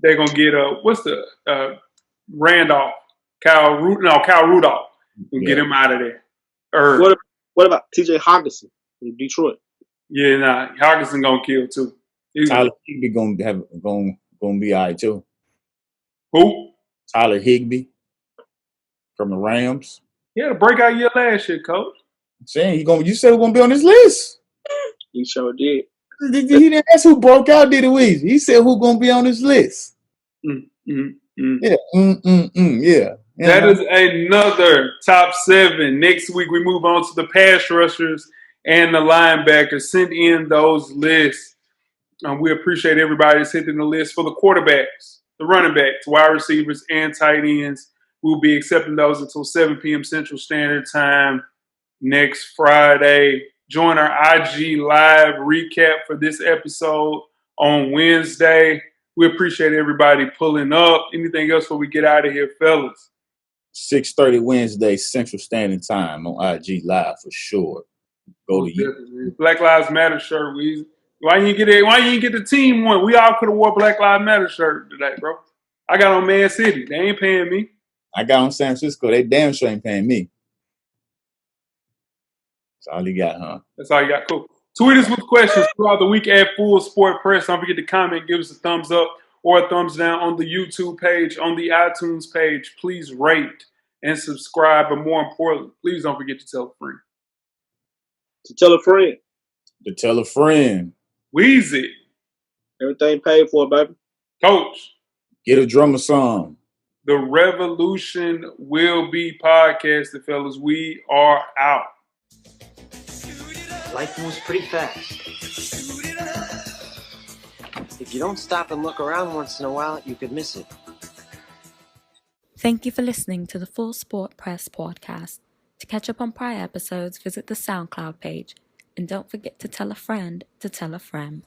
They're going to get, what's the Randolph? Kyle Rudolph. And get him out of there. What about TJ Hockenson in Detroit? Yeah, Hockenson going to kill too. Tyler Higbee going to be all right too. Who? Tyler Higbee from the Rams. He had a breakout year last year, Coach. I'm saying you said we're going to be on this list. He sure did. He didn't ask who broke out, did he? He said who's going to be on this list. Yeah. Yeah. That is another top 7. Next week, we move on to the pass rushers and the linebackers. Send in those lists. We appreciate everybody that's hitting the list for the quarterbacks, the running backs, wide receivers, and tight ends. We'll be accepting those until 7 p.m. Central Standard Time next Friday. Join our IG Live recap for this episode on Wednesday. We appreciate everybody pulling up. Anything else before we get out of here, fellas? 6:30 Wednesday Central Standard Time on IG Live for sure. Go to you. Black Lives Matter shirt, Weezy. Why you didn't get the team one? We all could have wore Black Lives Matter shirt today, bro. I got on Man City. They ain't paying me. I got on San Francisco. They damn sure ain't paying me. That's all you got, huh? That's all you got. Cool. Tweet us with questions throughout the week at Full Sport Press. Don't forget to comment, give us a thumbs up or a thumbs down on the YouTube page, on the iTunes page. Please rate and subscribe. But more importantly, please don't forget to tell a friend. To tell a friend. To tell a friend. Weezy. Everything paid for, baby. Coach. Get a drummer song. The revolution will be podcasted, fellas. We are out. Life moves pretty fast. If you don't stop and look around once in a while, you could miss it. Thank you for listening to the Full Sport Press podcast. To catch up on prior episodes, visit the SoundCloud page. And don't forget to tell a friend to tell a friend.